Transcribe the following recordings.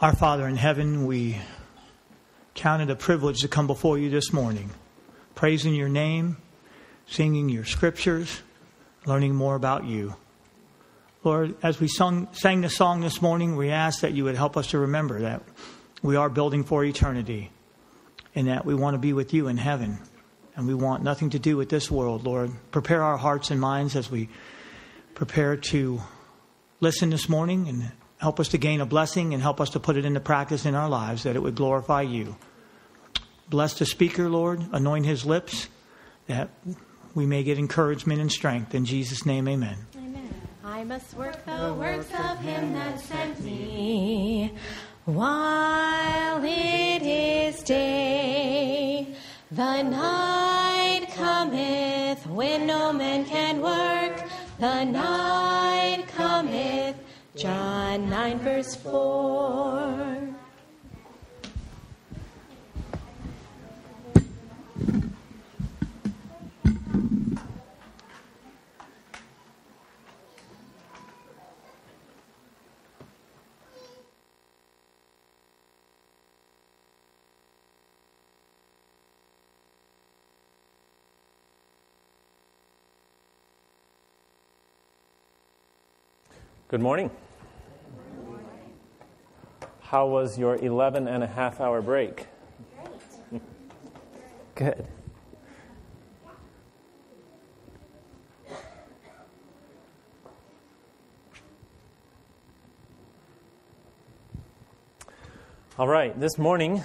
Our Father in heaven, we count it a privilege to come before you this morning, praising your name, singing your scriptures, learning more about you. Lord, as we sang the song this morning, we ask that you would help us to remember that we are building for eternity and that we want to be with you in heaven. And we want nothing to do with this world, Lord. Prepare our hearts and minds as we prepare to listen this morning, and help us to gain a blessing and help us to put it into practice in our lives, that it would glorify you. Bless the speaker, Lord. Anoint his lips, that we may get encouragement and strength. In Jesus' name, amen. Amen. I must work the works of him that sent me while it is day. The night cometh when no man can work. The night cometh. John 9 verse 4. Good morning. How was your 11 and a half hour break? Good. All right, this morning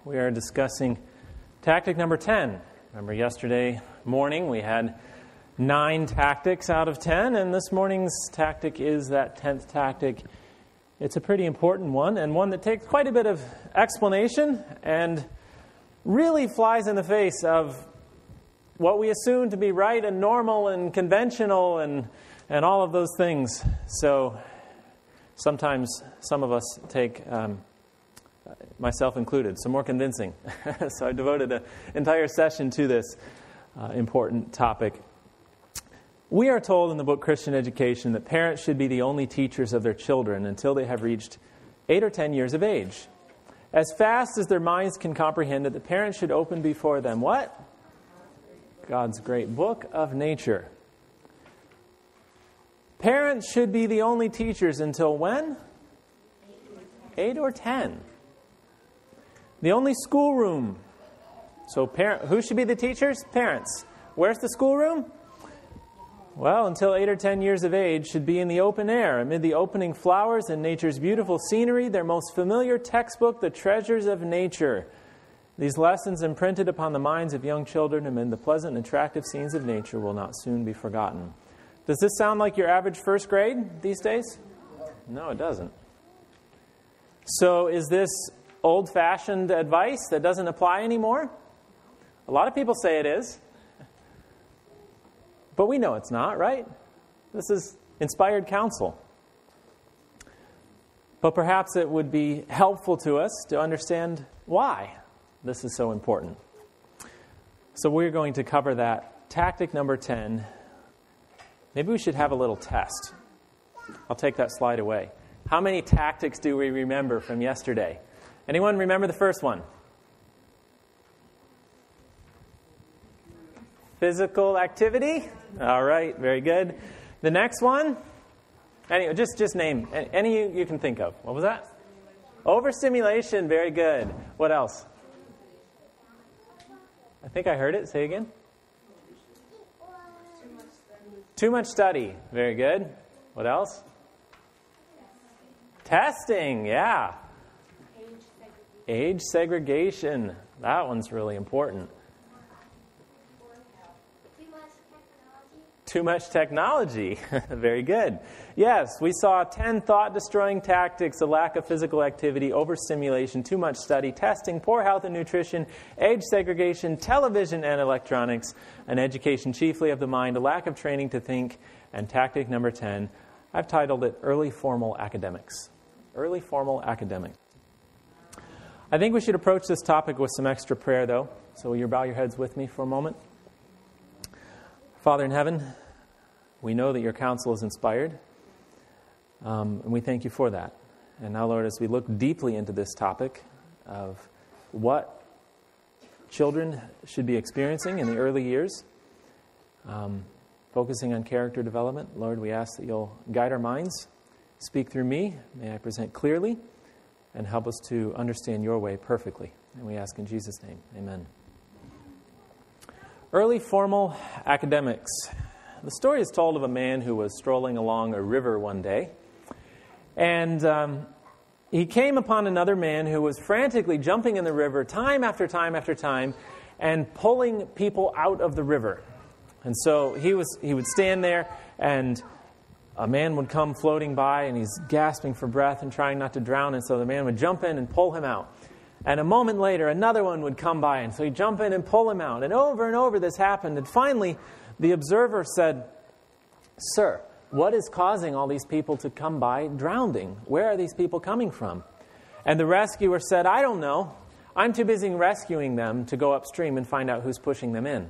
we are discussing tactic number 10. Remember yesterday morning we had 9 tactics out of 10, and this morning's tactic is that 10th tactic. It's a pretty important one, and one that takes quite a bit of explanation and really flies in the face of what we assume to be right and normal and conventional and all of those things. So sometimes some of us take, myself included, some more convincing. So I devoted an entire session to this important topic. We are told in the book Christian Education that parents should be the only teachers of their children until they have reached 8 or 10 years of age. As fast as their minds can comprehend it, the parents should open before them what? God's great book of nature. Parents should be the only teachers until when? 8 or 10. The only schoolroom. So who should be the teachers? Parents. Where's the schoolroom? Well, until 8 or 10 years of age, should be in the open air, amid the opening flowers and nature's beautiful scenery, their most familiar textbook, The Treasures of Nature. These lessons imprinted upon the minds of young children amid the pleasant and attractive scenes of nature will not soon be forgotten. Does this sound like your average first grade these days? No, it doesn't. So is this old-fashioned advice that doesn't apply anymore? A lot of people say it is. But we know it's not, right? This is inspired counsel. But perhaps it would be helpful to us to understand why this is so important. So we're going to cover that. Tactic number 10. Maybe we should have a little test. I'll take that slide away. How many tactics do we remember from yesterday? Anyone remember the first one? Physical activity? All right, very good. The next one? Anyway, just name any you can think of. What was that? Overstimulation, very good. What else? I think I heard it. Say again. Too much study, very good. What else? Testing, yeah. Age segregation. That one's really important. Too much technology. Very good. Yes, we saw 10 thought-destroying tactics: a lack of physical activity, overstimulation, too much study, testing, poor health and nutrition, age segregation, television and electronics, an education chiefly of the mind, a lack of training to think, and tactic number 10, I've titled it Early Formal Academics. Early Formal Academics. I think we should approach this topic with some extra prayer, though. So will you bow your heads with me for a moment? Father in heaven, we know that your counsel is inspired, and we thank you for that. And now, Lord, as we look deeply into this topic of what children should be experiencing in the early years, focusing on character development, Lord, we ask that you'll guide our minds, speak through me, may I present clearly, and help us to understand your way perfectly. And we ask in Jesus' name, amen. Early formal academics. The story is told of a man who was strolling along a river one day, and he came upon another man who was frantically jumping in the river time after time after time and pulling people out of the river. And so he would stand there, and a man would come floating by, and he's gasping for breath and trying not to drown, and so the man would jump in and pull him out. And a moment later, another one would come by, and so he'd jump in and pull him out. And over this happened. And finally, the observer said, "Sir, what is causing all these people to come by drowning? Where are these people coming from?" And the rescuer said, "I don't know. I'm too busy rescuing them to go upstream and find out who's pushing them in."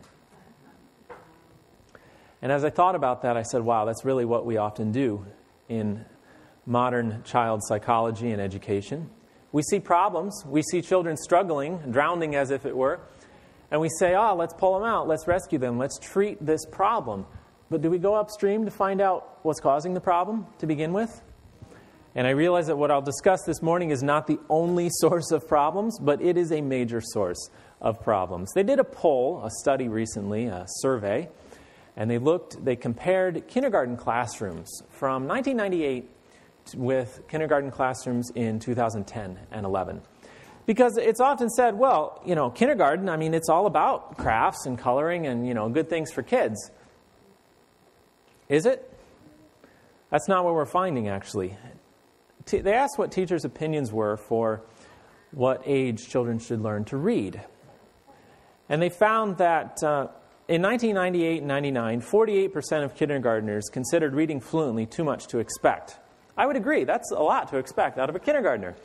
And as I thought about that, I said, wow, that's really what we often do in modern child psychology and education. We see problems. We see children struggling, drowning as if it were. And we say, let's pull them out. Let's rescue them. Let's treat this problem. But do we go upstream to find out what's causing the problem to begin with? And I realize that what I'll discuss this morning is not the only source of problems, but it is a major source of problems. They did a poll, a study recently, a survey, and they compared kindergarten classrooms from 1998 with kindergarten classrooms in 2010 and 11. Because it's often said, well, kindergarten, it's all about crafts and coloring and, good things for kids. Is it? That's not what we're finding, actually. They asked what teachers' opinions were for what age children should learn to read. And they found that in 1998 and 99, 48% of kindergartners considered reading fluently too much to expect. I would agree, that's a lot to expect out of a kindergartner.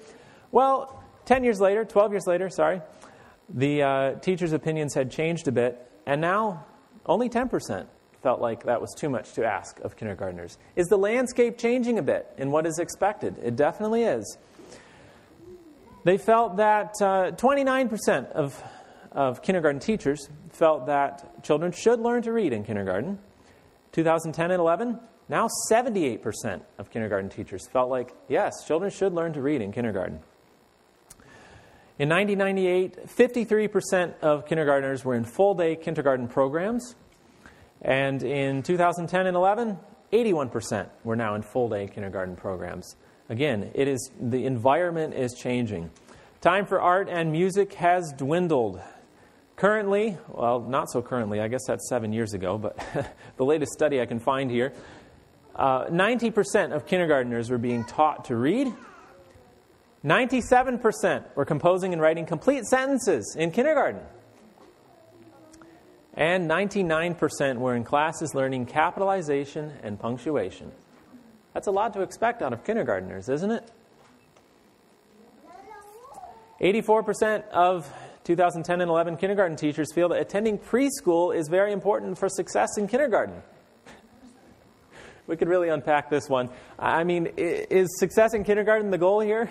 Well, 12 years later, the teachers' opinions had changed a bit, and now only 10% felt like that was too much to ask of kindergartners. Is the landscape changing a bit in what is expected? It definitely is. They felt that 29% of kindergarten teachers felt that children should learn to read in kindergarten. 2010 and 11, now 78% of kindergarten teachers felt like, yes, children should learn to read in kindergarten. In 1998, 53% of kindergartners were in full-day kindergarten programs. And in 2010 and 11, 81% were now in full-day kindergarten programs. Again, the environment is changing. Time for art and music has dwindled. Currently, well, not so currently, I guess that's 7 years ago, but the latest study I can find here, 90% of kindergartners were being taught to read. 97% were composing and writing complete sentences in kindergarten. And 99% were in classes learning capitalization and punctuation. That's a lot to expect out of kindergartners, isn't it? 84% of 2010 and 11 kindergarten teachers feel that attending preschool is very important for success in kindergarten. We could really unpack this one. Is success in kindergarten the goal here?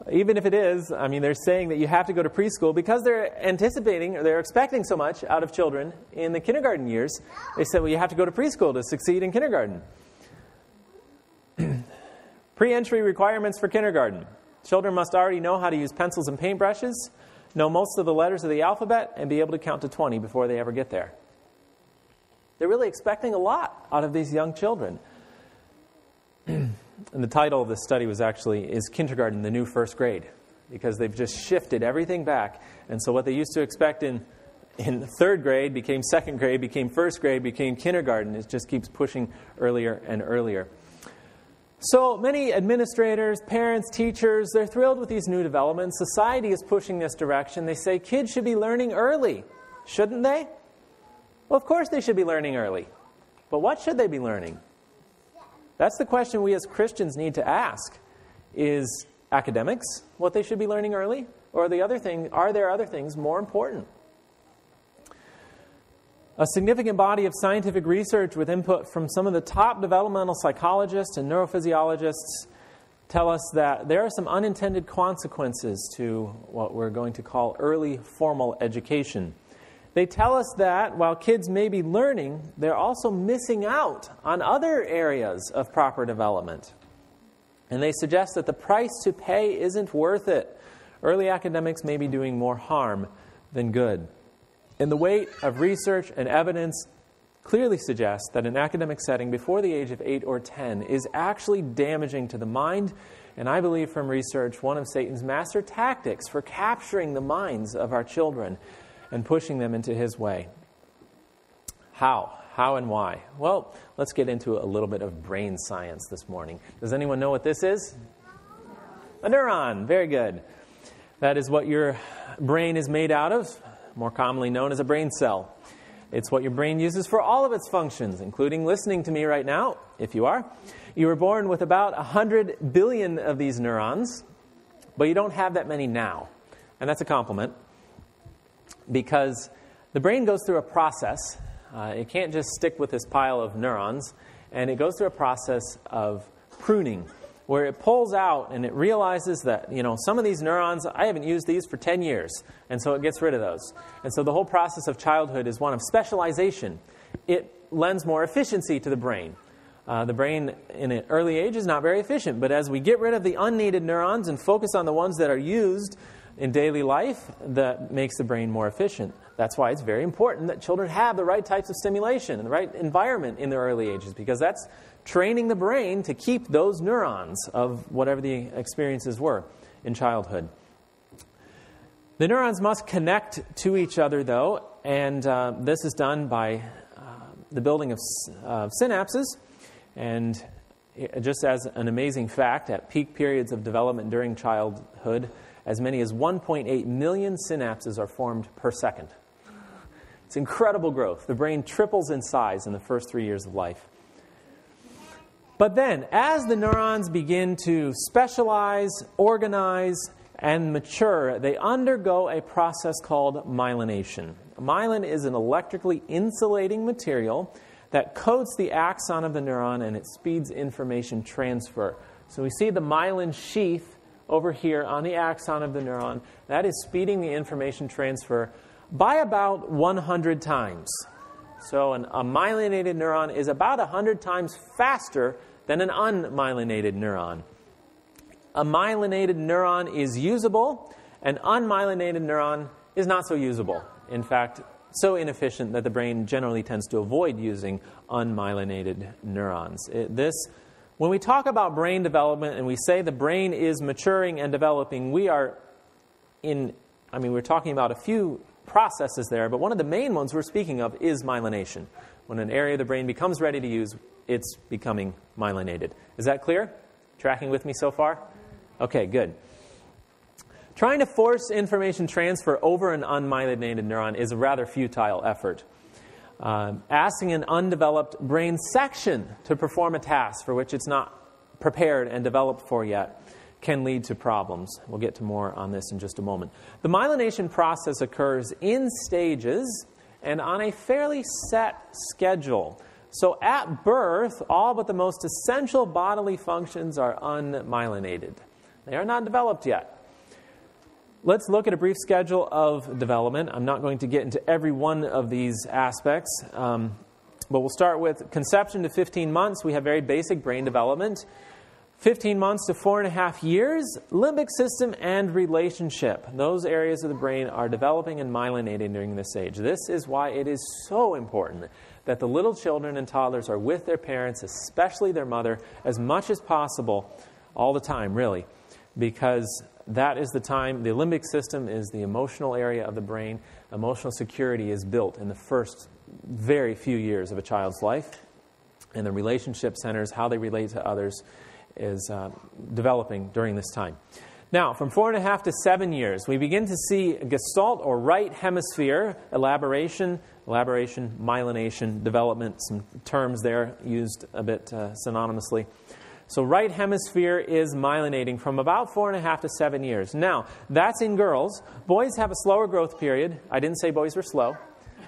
Even if it is, they're saying that you have to go to preschool because they're anticipating or they're expecting so much out of children in the kindergarten years. They said, well, you have to go to preschool to succeed in kindergarten. Pre-entry requirements for kindergarten. Children must already know how to use pencils and paintbrushes, know most of the letters of the alphabet, and be able to count to 20 before they ever get there. They're really expecting a lot out of these young children. And the title of this study is Kindergarten, the New First Grade, because they've just shifted everything back. And so what they used to expect in third grade became second grade, became first grade, became kindergarten. It just keeps pushing earlier and earlier. So many administrators, parents, teachers, they're thrilled with these new developments. Society is pushing this direction. They say kids should be learning early. Shouldn't they? Well, of course they should be learning early. But what should they be learning? That's the question we as Christians need to ask. Is academics what they should be learning early? Or are there other things more important? A significant body of scientific research with input from some of the top developmental psychologists and neurophysiologists tell us that there are some unintended consequences to what we're going to call early formal education. They tell us that while kids may be learning, they're also missing out on other areas of proper development. And they suggest that the price to pay isn't worth it. Early academics may be doing more harm than good. And the weight of research and evidence clearly suggests that an academic setting before the age of 8 or 10 is actually damaging to the mind, and I believe from research, one of Satan's master tactics for capturing the minds of our children and pushing them into his way. How? How and why? Well, let's get into a little bit of brain science this morning. Does anyone know what this is? A neuron. Very good. That is what your brain is made out of, more commonly known as a brain cell. It's what your brain uses for all of its functions, including listening to me right now, if you are. You were born with about 100 billion of these neurons, but you don't have that many now. And that's a compliment, because the brain goes through a process. It can't just stick with this pile of neurons, and it goes through a process of pruning, where it pulls out and it realizes that, some of these neurons, I haven't used these for 10 years, and so it gets rid of those. And so the whole process of childhood is one of specialization. It lends more efficiency to the brain. The brain in an early age is not very efficient, but as we get rid of the unneeded neurons and focus on the ones that are used in daily life, that makes the brain more efficient. That's why it's very important that children have the right types of stimulation and the right environment in their early ages, because that's training the brain to keep those neurons of whatever the experiences were in childhood. The neurons must connect to each other, though, and this is done by the building of synapses. And just as an amazing fact, at peak periods of development during childhood, as many as 1.8 million synapses are formed per second. It's incredible growth. The brain triples in size in the first 3 years of life. But then, as the neurons begin to specialize, organize, and mature, they undergo a process called myelination. Myelin is an electrically insulating material that coats the axon of the neuron, and it speeds information transfer. So we see the myelin sheath over here on the axon of the neuron. That is speeding the information transfer by about 100 times. So a myelinated neuron is about 100 times faster than an unmyelinated neuron. A myelinated neuron is usable. An unmyelinated neuron is not so usable. In fact, so inefficient that the brain generally tends to avoid using unmyelinated neurons. When we talk about brain development and we say the brain is maturing and developing, we're talking about a few processes there, but one of the main ones we're speaking of is myelination. When an area of the brain becomes ready to use, it's becoming myelinated. Is that clear? Tracking with me so far? Okay, good. Trying to force information transfer over an unmyelinated neuron is a rather futile effort. Asking an undeveloped brain section to perform a task for which it's not prepared and developed for yet can lead to problems. We'll get to more on this in just a moment. The myelination process occurs in stages and on a fairly set schedule. So at birth, all but the most essential bodily functions are unmyelinated. They are not developed yet. Let's look at a brief schedule of development. I'm not going to get into every one of these aspects, but we'll start with conception to 15 months. We have very basic brain development. 15 months to 4.5 years, limbic system and relationship. Those areas of the brain are developing and myelinating during this age. This is why it is so important that the little children and toddlers are with their parents, especially their mother, as much as possible, all the time, really, because that is the time. The limbic system is the emotional area of the brain. Emotional security is built in the first very few years of a child's life. And the relationship centers, how they relate to others, is developing during this time. Now, from 4.5 to 7 years, we begin to see gestalt or right hemisphere elaboration, myelination, development, some terms there used a bit synonymously. So right hemisphere is myelinating from about 4.5 to 7 years. Now, that's in girls. Boys have a slower growth period. I didn't say boys were slow.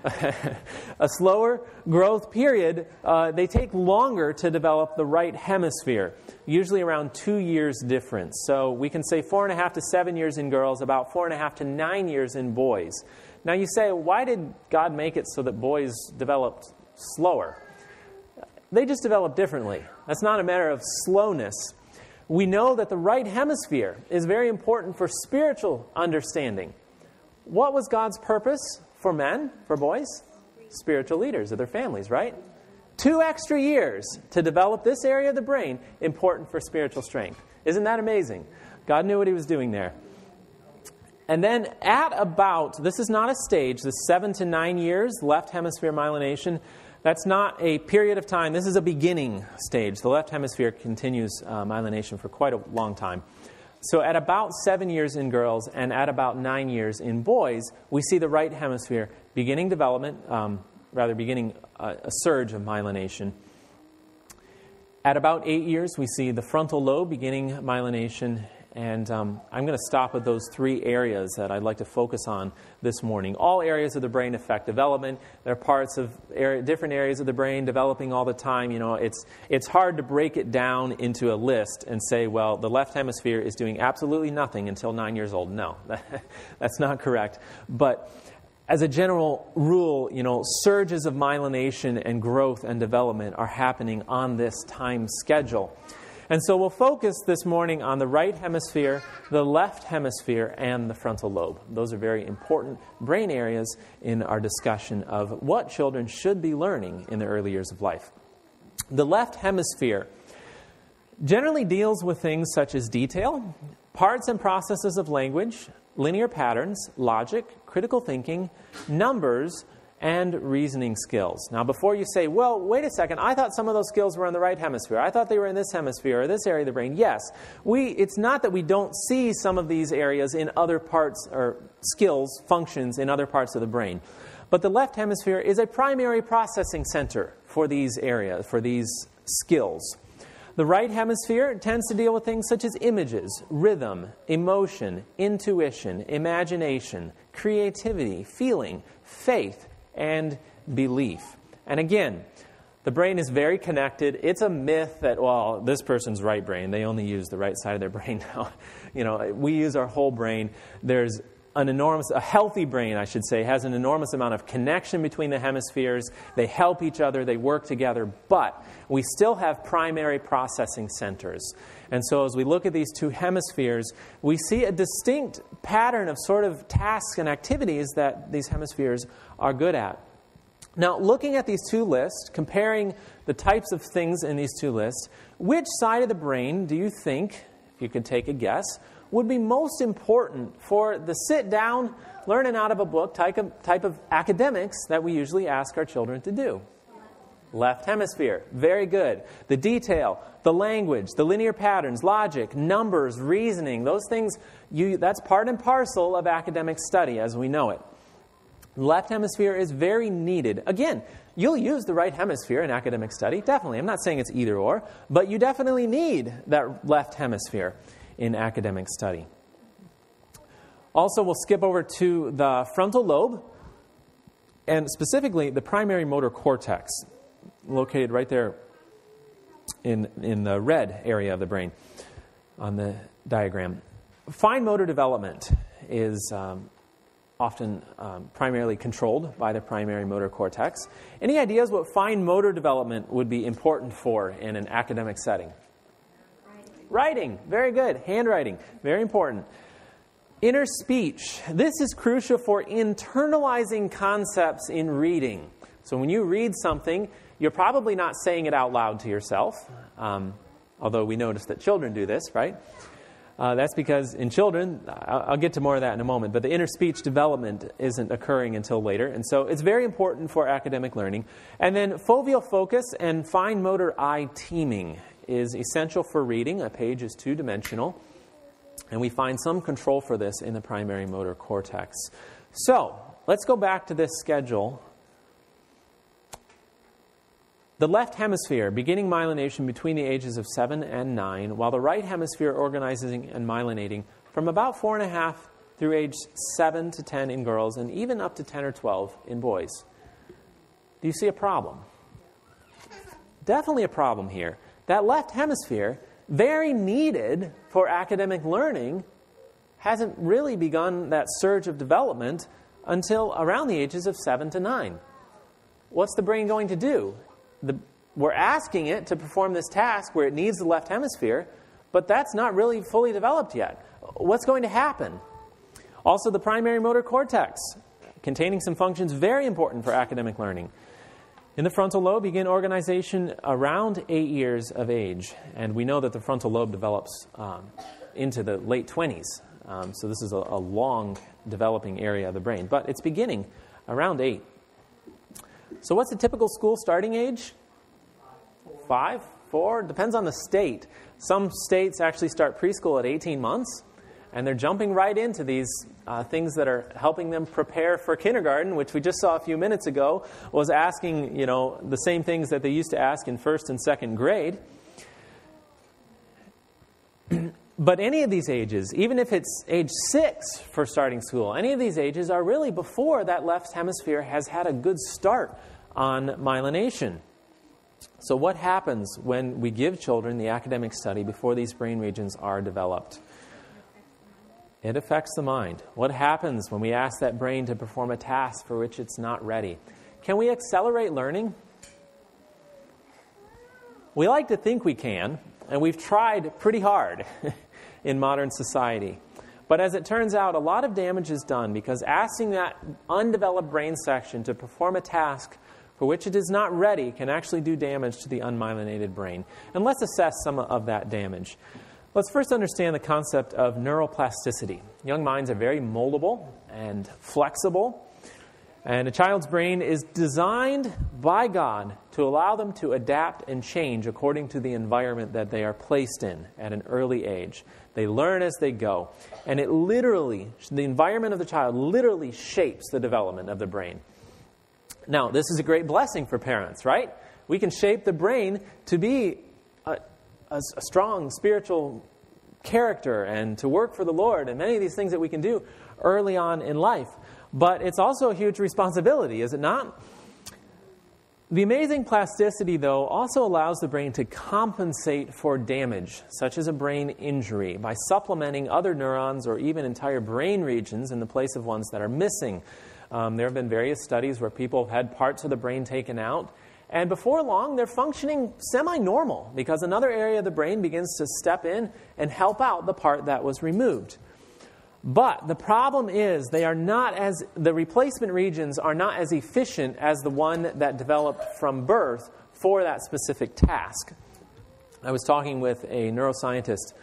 a slower growth period, they take longer to develop the right hemisphere, usually around 2 years difference. So we can say 4.5 to 7 years in girls, about 4.5 to 9 years in boys. Now you say, why did God make it so that boys developed slower? They just develop differently. That's not a matter of slowness. We know that the right hemisphere is very important for spiritual understanding. What was God's purpose for men, for boys? Spiritual leaders of their families, right? 2 extra years to develop this area of the brain, important for spiritual strength. Isn't that amazing? God knew what he was doing there. And then at about, this is not a stage, the 7 to 9 years, left hemisphere myelination, that's not a period of time. This is a beginning stage. The left hemisphere continues myelination for quite a long time. So at about 7 years in girls and at about 9 years in boys, we see the right hemisphere beginning development, beginning a surge of myelination. At about 8 years, we see the frontal lobe beginning myelination. And I'm going to stop at those 3 areas that I'd like to focus on this morning. All areas of the brain affect development. There are parts of different areas of the brain developing all the time. You know, it's hard to break it down into a list and say, well, the left hemisphere is doing absolutely nothing until 9 years old. No, that's not correct. But as a general rule, you know, surges of myelination and growth and development are happening on this time schedule. And so we'll focus this morning on the right hemisphere, the left hemisphere, and the frontal lobe. Those are very important brain areas in our discussion of what children should be learning in the early years of life. The left hemisphere generally deals with things such as detail, parts and processes of language, linear patterns, logic, critical thinking, numbers, and reasoning skills. Now, before you say, well, wait a second, I thought some of those skills were in the right hemisphere. I thought they were in this hemisphere or this area of the brain. Yes, it's not that we don't see some of these areas in other parts or skills, functions in other parts of the brain. But the left hemisphere is a primary processing center for these areas, for these skills. The right hemisphere tends to deal with things such as images, rhythm, emotion, intuition, imagination, creativity, feeling, faith, and belief. And again, the brain is very connected. It's a myth that, well, this person's right brain, they only use the right side of their brain now. You know, we use our whole brain. There's a healthy brain, I should say, has an enormous amount of connection between the hemispheres. They help each other, they work together, but we still have primary processing centers. And so as we look at these 2 hemispheres, we see a distinct pattern of sort of tasks and activities that these hemispheres are good at. Now, looking at these 2 lists, comparing the types of things in these 2 lists, which side of the brain do you think, if you could take a guess, would be most important for the sit-down, learning out of a book type of academics that we usually ask our children to do? Left hemisphere. Very good. The detail, the language, the linear patterns, logic, numbers, reasoning, those things, that's part and parcel of academic study as we know it. The left hemisphere is very needed. Again, you'll use the right hemisphere in academic study, definitely. I'm not saying it's either or, but you definitely need that left hemisphere in academic study. Also, we'll skip over to the frontal lobe, and specifically the primary motor cortex, located right there in the red area of the brain on the diagram. Fine motor development is often primarily controlled by the primary motor cortex. Any ideas what fine motor development would be important for in an academic setting? Writing, very good. Handwriting, very important. Inner speech. This is crucial for internalizing concepts in reading. So when you read something, you're probably not saying it out loud to yourself, although we notice that children do this, right? That's because in children, I'll get to more of that in a moment, but the inner speech development isn't occurring until later. And so it's very important for academic learning. And then foveal focus and fine motor eye teaming is essential for reading. A page is 2-dimensional. And we find some control for this in the primary motor cortex. So let's go back to this schedule. The left hemisphere, beginning myelination between the ages of 7 and 9, while the right hemisphere organizing and myelinating from about 4.5 through age 7 to 10 in girls, and even up to 10 or 12 in boys. Do you see a problem? Definitely a problem here. That left hemisphere, very needed for academic learning, hasn't really begun that surge of development until around the ages of 7 to 9. What's the brain going to do? We're asking it to perform this task where it needs the left hemisphere, but that's not really fully developed yet. What's going to happen? Also, the primary motor cortex, containing some functions very important for academic learning. In the frontal lobe, begin organization around 8 years of age. And we know that the frontal lobe develops into the late 20s. So this is a long developing area of the brain. But it's beginning around 8. So what's the typical school starting age? 5, 4, depends on the state. Some states actually start preschool at 18 months. And they're jumping right into these things that are helping them prepare for kindergarten, which we just saw a few minutes ago, was asking, the same things that they used to ask in first and second grade. But any of these ages, even if it's age 6 for starting school, any of these ages are really before that left hemisphere has had a good start on myelination. So what happens when we give children the academic study before these brain regions are developed? It affects the mind. What happens when we ask that brain to perform a task for which it's not ready? Can we accelerate learning? We like to think we can, and we've tried pretty hard in modern society. But as it turns out, a lot of damage is done because asking that undeveloped brain section to perform a task for which it is not ready can actually do damage to the unmyelinated brain. And let's assess some of that damage. Let's first understand the concept of neuroplasticity. Young minds are very moldable and flexible, and a child's brain is designed by God to allow them to adapt and change according to the environment that they are placed in at an early age. They learn as they go, and the environment of the child literally shapes the development of the brain. Now, this is a great blessing for parents, right? We can shape the brain to be a strong spiritual character and to work for the Lord and many of these things that we can do early on in life. But it's also a huge responsibility, is it not? The amazing plasticity, though, also allows the brain to compensate for damage, such as a brain injury, by supplementing other neurons or even entire brain regions in the place of ones that are missing. There have been various studies where people have had parts of the brain taken out, and before long, they're functioning semi-normal because another area of the brain begins to step in and help out the part that was removed. But the problem is the replacement regions are not as efficient as the one that developed from birth for that specific task. I was talking with a neuroscientist,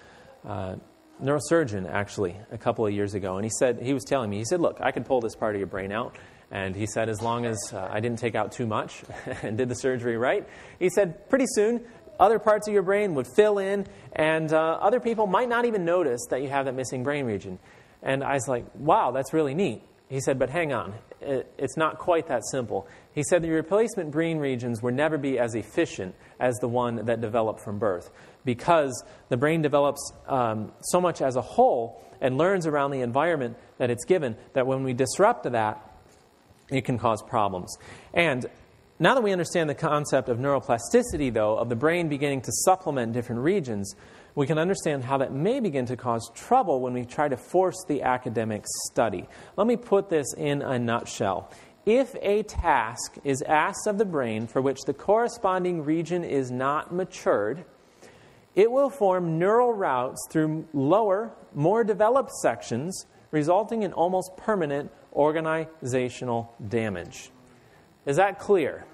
neurosurgeon actually, a couple of years ago, and he was telling me, look, I could pull this part of your brain out. And he said, as long as I didn't take out too much and did the surgery right, he said, pretty soon, other parts of your brain would fill in, and other people might not even notice that you have that missing brain region. And I was like, wow, that's really neat. He said, but hang on, it's not quite that simple. He said the replacement brain regions will never be as efficient as the one that developed from birth because the brain develops so much as a whole and learns around the environment that it's given that when we disrupt that, it can cause problems. And now that we understand the concept of neuroplasticity, though, of the brain beginning to supplement different regions, we can understand how that may begin to cause trouble when we try to force the academic study. Let me put this in a nutshell. If a task is asked of the brain for which the corresponding region is not matured, it will form neural routes through lower, more developed sections, resulting in almost permanent organizational damage. Is that clear?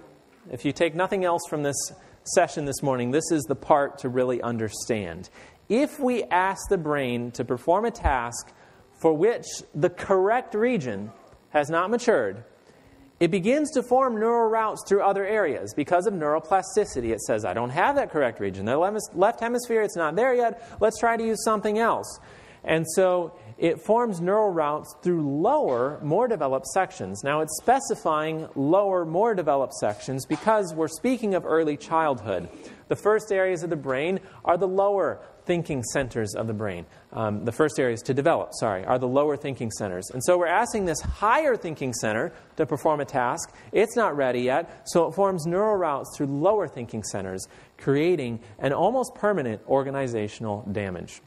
If you take nothing else from this session this morning, this is the part to really understand. If we ask the brain to perform a task for which the correct region has not matured, it begins to form neural routes through other areas because of neuroplasticity. It says, I don't have that correct region. The left hemisphere, it's not there yet. Let's try to use something else. And so it forms neural routes through lower, more developed sections. Now, it's specifying lower, more developed sections because we're speaking of early childhood. The first areas of the brain are the lower thinking centers of the brain. The first areas to develop, are the lower thinking centers. And so we're asking this higher thinking center to perform a task. It's not ready yet, so it forms neural routes through lower thinking centers, creating an almost permanent organizational damage.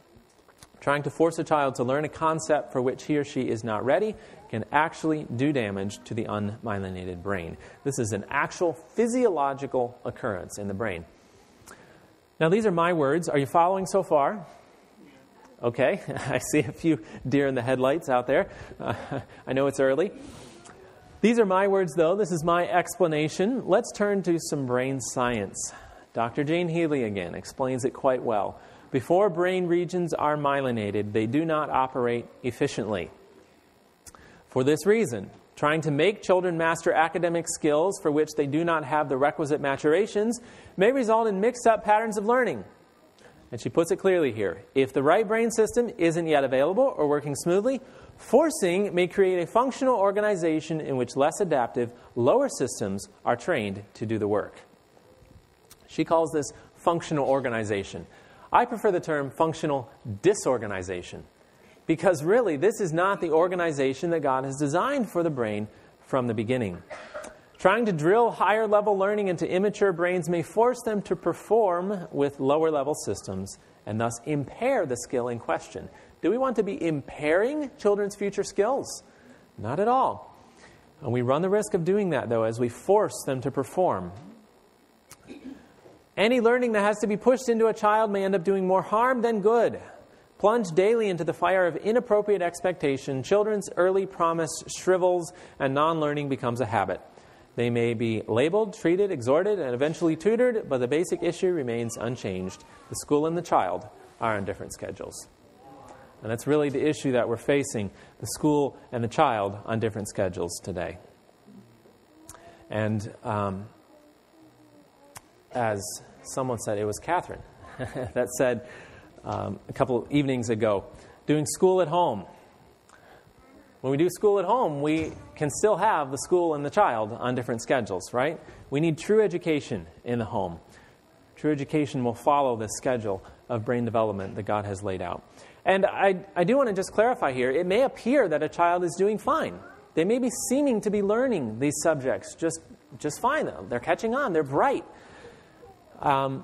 Trying to force a child to learn a concept for which he or she is not ready can actually do damage to the unmyelinated brain. This is an actual physiological occurrence in the brain. Now, these are my words. Are you following so far? Okay. I see a few deer in the headlights out there. I know it's early. These are my words, though. This is my explanation. Let's turn to some brain science. Dr. Jane Healy, again, explains it quite well. Before brain regions are myelinated, they do not operate efficiently. For this reason, trying to make children master academic skills for which they do not have the requisite maturations may result in mixed-up patterns of learning. And she puts it clearly here. If the right brain system isn't yet available or working smoothly, forcing may create a functional organization in which less adaptive, lower systems are trained to do the work. She calls this functional organization. I prefer the term functional disorganization, because really this is not the organization that God has designed for the brain from the beginning. Trying to drill higher level learning into immature brains may force them to perform with lower level systems and thus impair the skill in question. Do we want to be impairing children's future skills? Not at all. And we run the risk of doing that, though, as we force them to perform. Any learning that has to be pushed into a child may end up doing more harm than good. Plunged daily into the fire of inappropriate expectation, children's early promise shrivels and non-learning becomes a habit. They may be labeled, treated, exhorted, and eventually tutored, but the basic issue remains unchanged. The school and the child are on different schedules. And that's really the issue that we're facing, the school and the child on different schedules today. And as someone said, it was Catherine that said a couple evenings ago, doing school at home. When we do school at home, we can still have the school and the child on different schedules, right? We need true education in the home. True education will follow the schedule of brain development that God has laid out. And I do want to just clarify here, it may appear that a child is doing fine. They may be seeming to be learning these subjects just fine. They're catching on. They're bright. And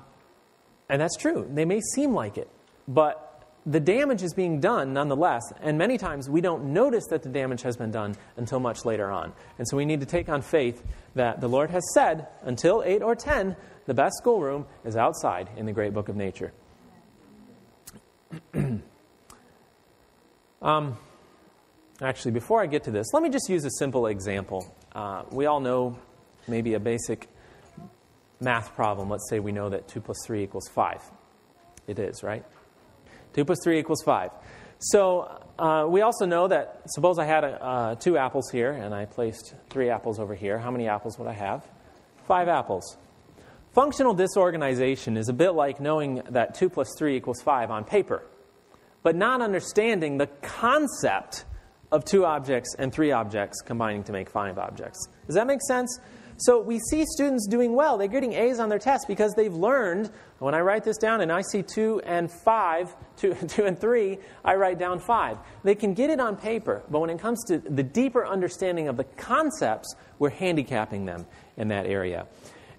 that's true. They may seem like it. But the damage is being done nonetheless, and many times we don't notice that the damage has been done until much later on. And so we need to take on faith that the Lord has said, until 8 or 10, the best schoolroom is outside in the great book of nature. Actually, before I get to this, let me just use a simple example. We all know maybe a basic math problem. Let's say we know that 2 plus 3 equals 5. It is, right? 2 plus 3 equals 5. So we also know that, suppose I had 2 apples here, and I placed 3 apples over here. How many apples would I have? 5 apples. Functional disorganization is a bit like knowing that 2 plus 3 equals 5 on paper, but not understanding the concept of 2 objects and 3 objects combining to make 5 objects. Does that make sense? So we see students doing well. They're getting A's on their tests because they've learned. When I write this down and I see 2 and 3, I write down 5. They can get it on paper, but when it comes to the deeper understanding of the concepts, we're handicapping them in that area.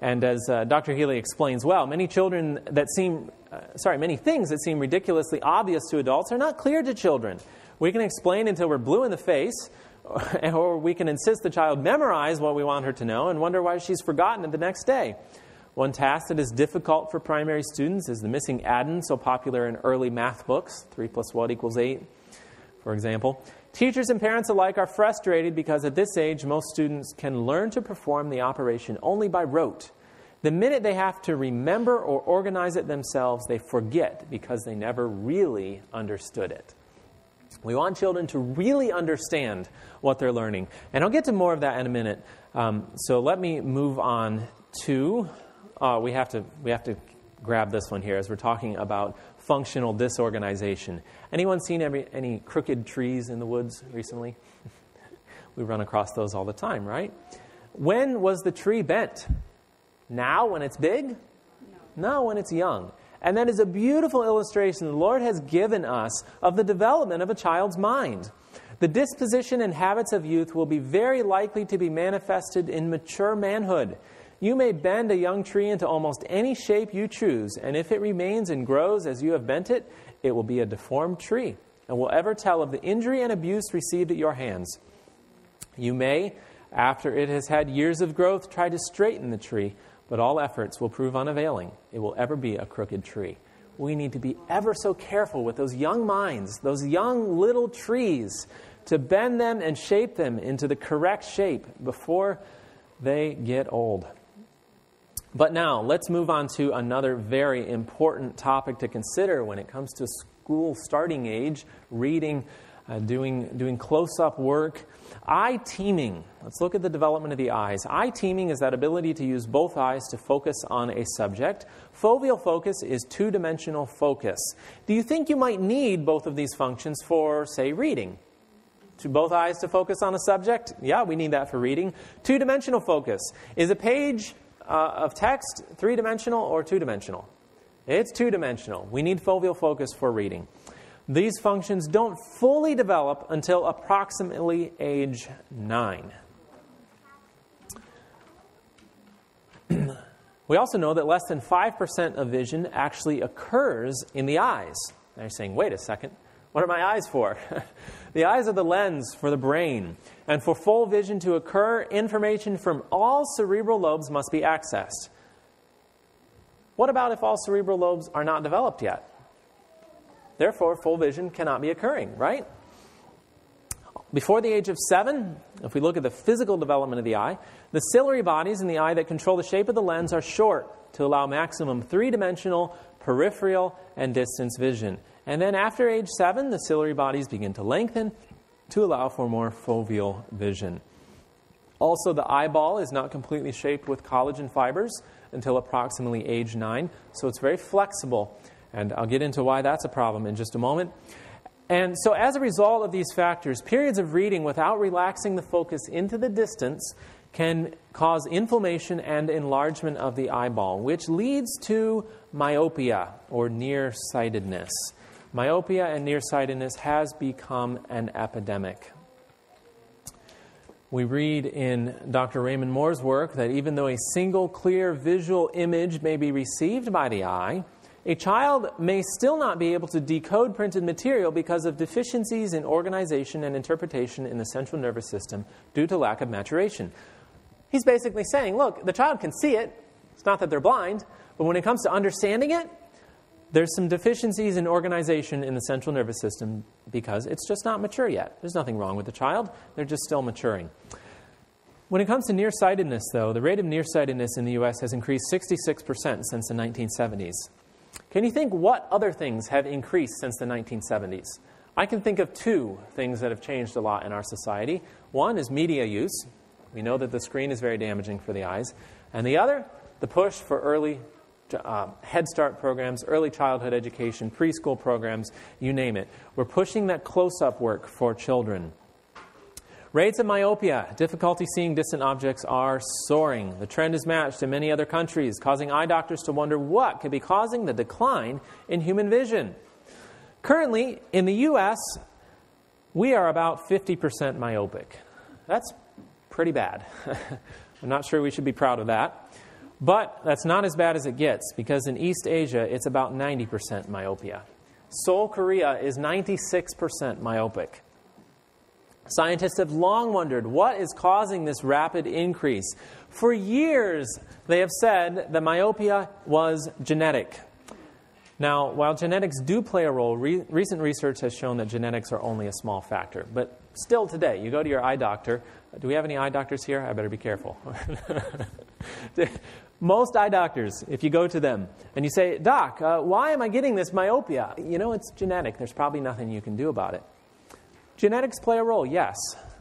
And as Dr. Healy explains well, many things that seem ridiculously obvious to adults are not clear to children. We can explain until we're blue in the face, or we can insist the child memorize what we want her to know and wonder why she's forgotten it the next day. One task that is difficult for primary students is the missing addend, so popular in early math books, 3 plus what equals 8, for example. Teachers and parents alike are frustrated because at this age, most students can learn to perform the operation only by rote. The minute they have to remember or organize it themselves, they forget because they never really understood it. We want children to really understand what they're learning. And I'll get to more of that in a minute. So let me move on to... we have to grab this one here as we're talking about functional disorganization. Anyone seen any crooked trees in the woods recently? We run across those all the time, right? When was the tree bent? Now, when it's big? No, when it's young. And that is a beautiful illustration the Lord has given us of the development of a child's mind. The disposition and habits of youth will be very likely to be manifested in mature manhood. You may bend a young tree into almost any shape you choose, and if it remains and grows as you have bent it, it will be a deformed tree, and will ever tell of the injury and abuse received at your hands. You may, after it has had years of growth, try to straighten the tree, but all efforts will prove unavailing. It will ever be a crooked tree. We need to be ever so careful with those young minds, those young little trees, to bend them and shape them into the correct shape before they get old. But now, let's move on to another very important topic to consider when it comes to school starting age, reading, doing close-up work. Eye teaming. Let's look at the development of the eyes. Eye teaming is that ability to use both eyes to focus on a subject. Foveal focus is two-dimensional focus. Do you think you might need both of these functions for, say, reading? To both eyes to focus on a subject? Yeah, we need that for reading. Two-dimensional focus. Is a page of text three-dimensional or two-dimensional? It's two-dimensional. We need foveal focus for reading. These functions don't fully develop until approximately age 9. We also know that less than 5% of vision actually occurs in the eyes. Now you're saying, wait a second, what are my eyes for? The eyes are the lens for the brain. And for full vision to occur, information from all cerebral lobes must be accessed. What about if all cerebral lobes are not developed yet? Therefore, full vision cannot be occurring, right? Before the age of 7, if we look at the physical development of the eye, the ciliary bodies in the eye that control the shape of the lens are short to allow maximum three-dimensional peripheral and distance vision. And then after age 7, the ciliary bodies begin to lengthen to allow for more foveal vision. Also, the eyeball is not completely shaped with collagen fibers until approximately age 9, so it's very flexible. And I'll get into why that's a problem in just a moment. And so as a result of these factors, periods of reading without relaxing the focus into the distance can cause inflammation and enlargement of the eyeball, which leads to myopia or nearsightedness. Myopia and nearsightedness has become an epidemic. We read in Dr. Raymond Moore's work that even though a single clear visual image may be received by the eye, a child may still not be able to decode printed material because of deficiencies in organization and interpretation in the central nervous system due to lack of maturation. He's basically saying, look, the child can see it. It's not that they're blind, but when it comes to understanding it, there's some deficiencies in organization in the central nervous system because it's just not mature yet. There's nothing wrong with the child. They're just still maturing. When it comes to nearsightedness, though, the rate of nearsightedness in the U.S. has increased 66% since the 1970s. Can you think what other things have increased since the 1970s? I can think of two things that have changed a lot in our society. One is media use. We know that the screen is very damaging for the eyes. And the other, the push for early Head Start programs, early childhood education, preschool programs, you name it. We're pushing that close-up work for children. Rates of myopia, difficulty seeing distant objects, are soaring. The trend is matched in many other countries, causing eye doctors to wonder what could be causing the decline in human vision. Currently, in the U.S., we are about 50% myopic. That's pretty bad. I'm not sure we should be proud of that. But that's not as bad as it gets, because in East Asia, it's about 90% myopia. Seoul, Korea is 96% myopic. Scientists have long wondered what is causing this rapid increase. For years, they have said that myopia was genetic. Now, while genetics do play a role, recent research has shown that genetics are only a small factor. But still today, you go to your eye doctor. Do we have any eye doctors here? I better be careful. Most eye doctors, if you go to them and you say, Doc, why am I getting this myopia? You know, it's genetic. There's probably nothing you can do about it. Genetics play a role, yes,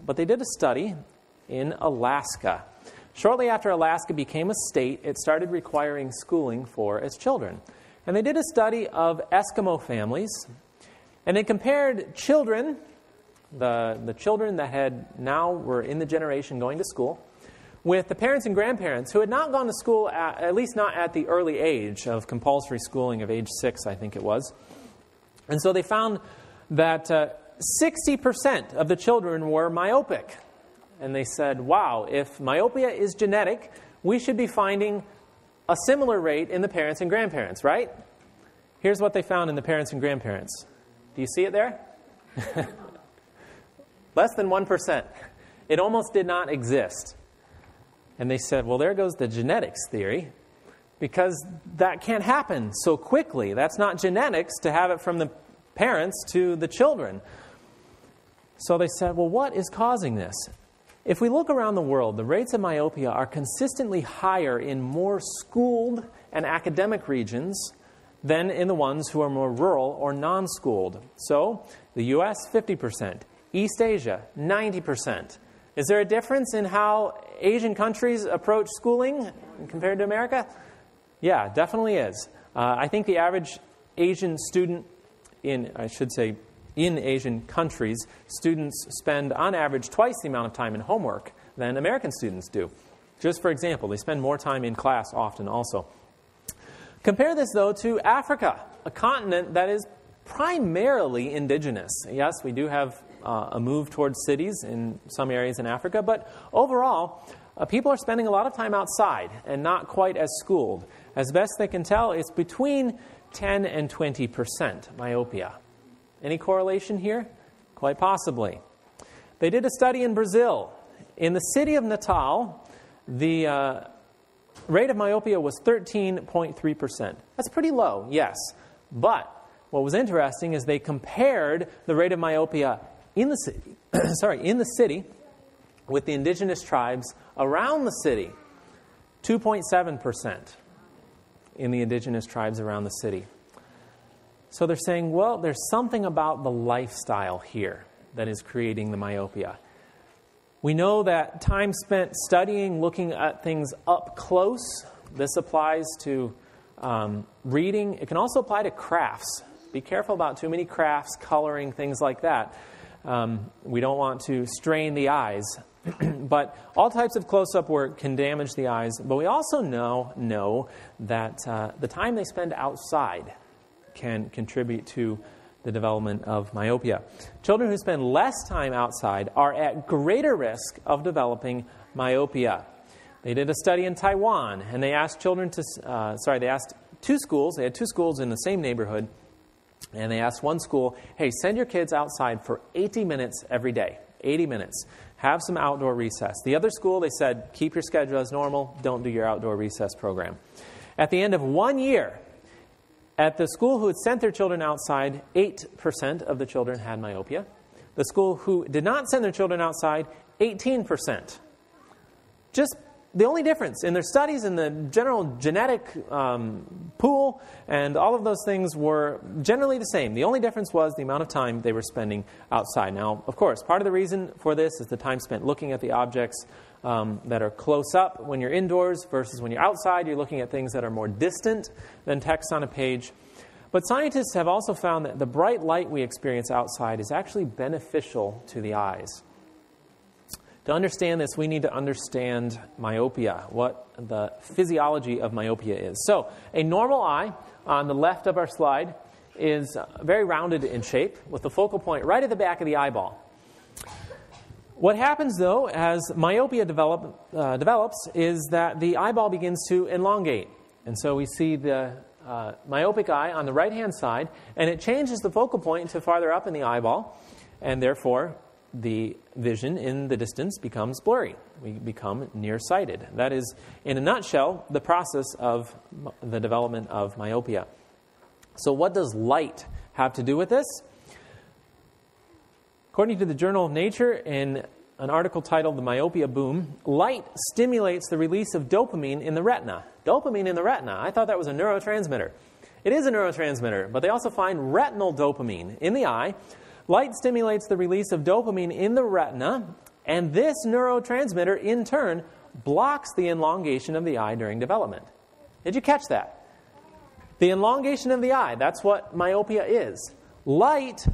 but they did a study in Alaska. Shortly after Alaska became a state, it started requiring schooling for its children. And they did a study of Eskimo families, and they compared children, the children that were in the generation going to school, with the parents and grandparents who had not gone to school, at least not at the early age of compulsory schooling of age 6, I think it was. And so they found that 60% of the children were myopic. And they said, wow, if myopia is genetic, we should be finding a similar rate in the parents and grandparents, right? Here's what they found in the parents and grandparents. Do you see it there? Less than 1%. It almost did not exist. And they said, well, there goes the genetics theory, because that can't happen so quickly. That's not genetics to have it from the parents to the children. So they said, well, what is causing this? If we look around the world, the rates of myopia are consistently higher in more schooled and academic regions than in the ones who are more rural or non-schooled. So, the U.S., 50%. East Asia, 90%. Is there a difference in how Asian countries approach schooling compared to America? Yeah, definitely is. I think the average Asian student in Asian countries, students spend on average twice the amount of time in homework than American students do. Just for example, they spend more time in class often also. Compare this, though, to Africa, a continent that is primarily indigenous. Yes, we do have a move towards cities in some areas in Africa, but overall, people are spending a lot of time outside and not quite as schooled. As best they can tell, it's between 10 and 20% myopia. Any correlation here? Quite possibly. They did a study in Brazil. In the city of Natal, the rate of myopia was 13.3%. That's pretty low, yes. But what was interesting is they compared the rate of myopia in the city, with the indigenous tribes around the city. 2.7% in the indigenous tribes around the city. So they're saying, well, there's something about the lifestyle here that is creating the myopia. We know that time spent studying, looking at things up close, this applies to reading. It can also apply to crafts. Be careful about too many crafts, coloring, things like that. We don't want to strain the eyes. But all types of close-up work can damage the eyes. But we also know that the time they spend outside can contribute to the development of myopia. Children who spend less time outside are at greater risk of developing myopia. They did a study in Taiwan, and they asked they asked two schools. They had two schools in the same neighborhood, and they asked one school, hey, send your kids outside for 80 minutes every day. 80 minutes. Have some outdoor recess. The other school, they said, keep your schedule as normal. Don't do your outdoor recess program. At the end of 1 year, at the school who had sent their children outside, 8% of the children had myopia. The school who did not send their children outside, 18%. Just the only difference in their studies in the general genetic pool and all of those things were generally the same. The only difference was the amount of time they were spending outside. Now, of course, part of the reason for this is the time spent looking at the objects that are close up when you're indoors versus when you're outside. You're looking at things that are more distant than text on a page. But scientists have also found that the bright light we experience outside is actually beneficial to the eyes. To understand this, we need to understand myopia, what the physiology of myopia is. So, a normal eye on the left of our slide is very rounded in shape with the focal point right at the back of the eyeball. What happens, though, as myopia develops is that the eyeball begins to elongate. And so we see the myopic eye on the right-hand side, and it changes the focal point to farther up in the eyeball, and therefore the vision in the distance becomes blurry. We become nearsighted. That is, in a nutshell, the process of the development of myopia. So what does light have to do with this? According to the Journal of Nature, in an article titled The Myopia Boom, light stimulates the release of dopamine in the retina. Dopamine in the retina. I thought that was a neurotransmitter. It is a neurotransmitter, but they also find retinal dopamine in the eye. Light stimulates the release of dopamine in the retina, and this neurotransmitter, in turn, blocks the elongation of the eye during development. Did you catch that? The elongation of the eye, that's what myopia is. Light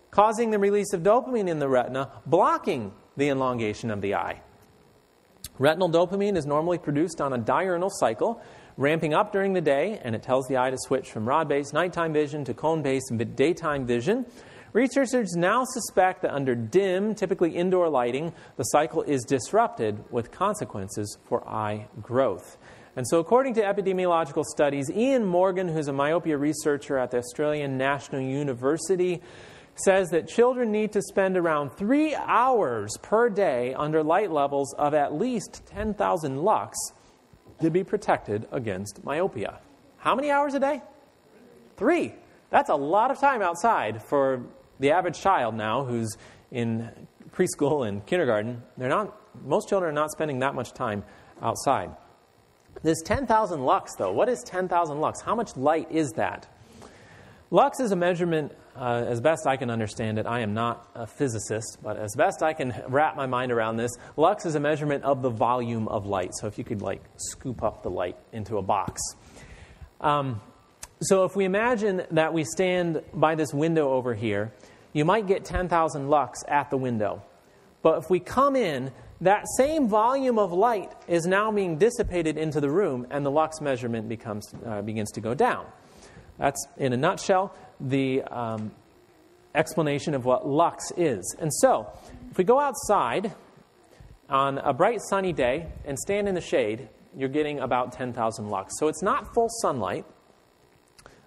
causing the release of dopamine in the retina, blocking the elongation of the eye. Retinal dopamine is normally produced on a diurnal cycle, ramping up during the day, and it tells the eye to switch from rod-based nighttime vision to cone-based daytime vision. Researchers now suspect that under dim, typically indoor lighting, the cycle is disrupted with consequences for eye growth. And so according to epidemiological studies, Ian Morgan, who's a myopia researcher at the Australian National University, says that children need to spend around 3 hours per day under light levels of at least 10,000 lux to be protected against myopia. How many hours a day? 3. That's a lot of time outside for the average child now who's in preschool and kindergarten. Most children are not spending that much time outside. This 10,000 lux, though, what is 10,000 lux? How much light is that? Lux is a measurement, as best I can understand it. I am not a physicist, but as best I can wrap my mind around this, lux is a measurement of the volume of light. So if you could scoop up the light into a box. So if we imagine that we stand by this window over here, you might get 10,000 lux at the window. But if we come in, that same volume of light is now being dissipated into the room, and the lux measurement begins to go down. That's, in a nutshell, the explanation of what lux is. And so, if we go outside on a bright sunny day and stand in the shade, you're getting about 10,000 lux. So it's not full sunlight.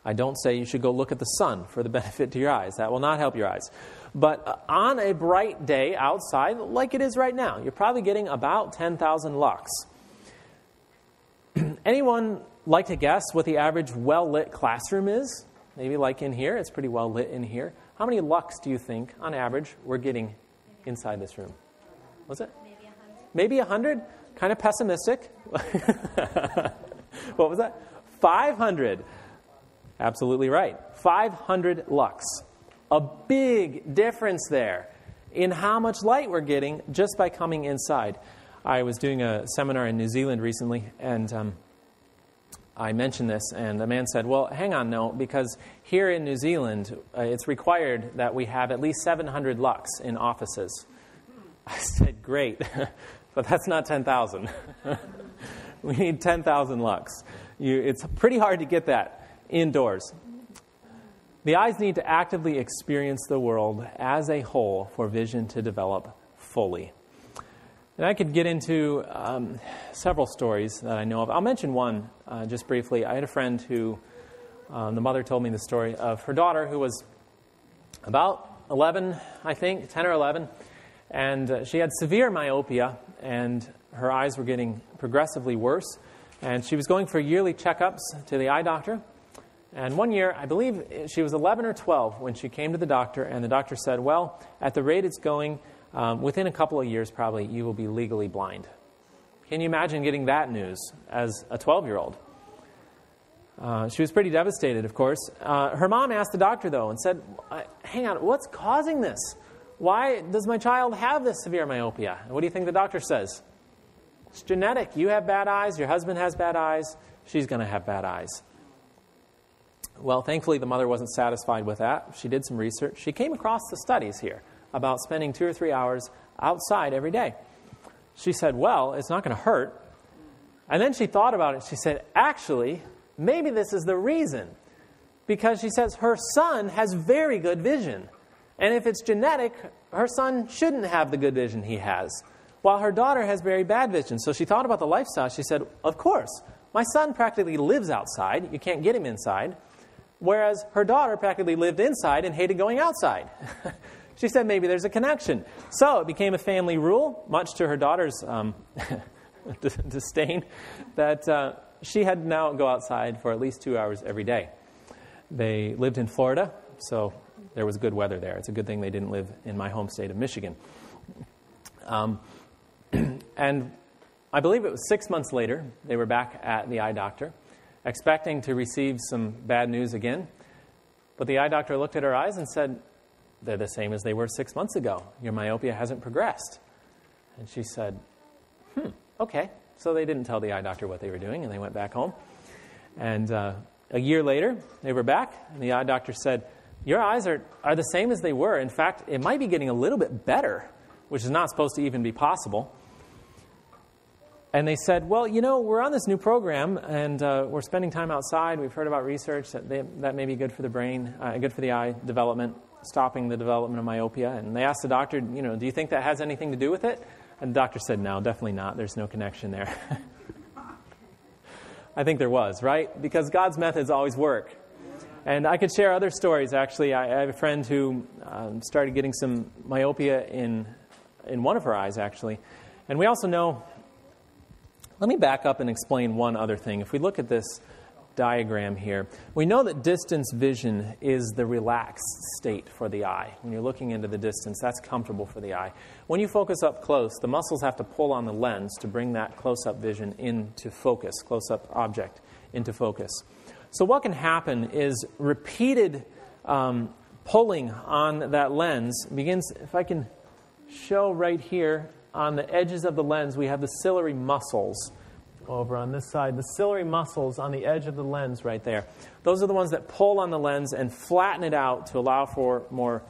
I don't say you should go look at the sun for the benefit to your eyes. That will not help your eyes. But on a bright day outside, like it is right now, you're probably getting about 10,000 lux. Anyone like to guess what the average well-lit classroom is? Maybe like in here. It's pretty well lit in here. How many lux do you think, on average, we're getting inside this room? Was it? Maybe 100? Kind of pessimistic. What was that? 500. Absolutely right. 500 lux. A big difference there in how much light we're getting just by coming inside. I was doing a seminar in New Zealand recently, and I mentioned this, and the man said, well, hang on, no, because here in New Zealand, it's required that we have at least 700 lux in offices. I said, great, but that's not 10,000. We need 10,000 lux. It's pretty hard to get that indoors. The eyes need to actively experience the world as a whole for vision to develop fully. And I could get into several stories that I know of. I'll mention one just briefly. I had a friend who, the mother told me the story of her daughter who was about 11, I think, 10 or 11. And she had severe myopia, and her eyes were getting progressively worse. And she was going for yearly checkups to the eye doctor. And one year, I believe she was 11 or 12 when she came to the doctor, and the doctor said, well, at the rate it's going, within a couple of years, probably, you will be legally blind. Can you imagine getting that news as a 12-year-old? She was pretty devastated, of course. Her mom asked the doctor, though, and said, hang on, what's causing this? Why does my child have this severe myopia? And what do you think the doctor says? It's genetic. You have bad eyes. Your husband has bad eyes. She's going to have bad eyes. Well, thankfully, the mother wasn't satisfied with that. She did some research. She came across the studies here about spending 2 or 3 hours outside every day. She said, well, it's not going to hurt. And then she thought about it. She said, actually, maybe this is the reason. Because she says her son has very good vision. And if it's genetic, her son shouldn't have the good vision he has, while her daughter has very bad vision. So she thought about the lifestyle. She said, of course, my son practically lives outside. You can't get him inside. Whereas her daughter practically lived inside and hated going outside. She said maybe there's a connection. So it became a family rule, much to her daughter's disdain, that she had to now go outside for at least 2 hours every day. They lived in Florida, so there was good weather there. It's a good thing they didn't live in my home state of Michigan. And I believe it was 6 months later, they were back at the eye doctor, expecting to receive some bad news again. But the eye doctor looked at her eyes and said, they're the same as they were 6 months ago. Your myopia hasn't progressed. And she said, okay. So they didn't tell the eye doctor what they were doing, and they went back home. And a year later, they were back, and the eye doctor said, your eyes are the same as they were. In fact, it might be getting a little bit better, which is not supposed to even be possible. And they said, well, we're on this new program, and we're spending time outside. We've heard about research that may be good for the brain, good for the eye development, stopping the development of myopia. And they asked the doctor, do you think that has anything to do with it? And the doctor said, no, definitely not. There's no connection there. I think there was, right? Because God's methods always work. And I could share other stories, actually. I have a friend who started getting some myopia in one of her eyes, actually. And we also know... Let me back up and explain one other thing. If we look at this diagram here, we know that distance vision is the relaxed state for the eye. When you're looking into the distance, that's comfortable for the eye. When you focus up close, the muscles have to pull on the lens to bring that close-up vision into focus, close-up object into focus. So what can happen is repeated pulling on that lens begins, if I can show right here, on the edges of the lens, we have the ciliary muscles over on this side. The ciliary muscles on the edge of the lens right there. Those are the ones that pull on the lens and flatten it out to allow for more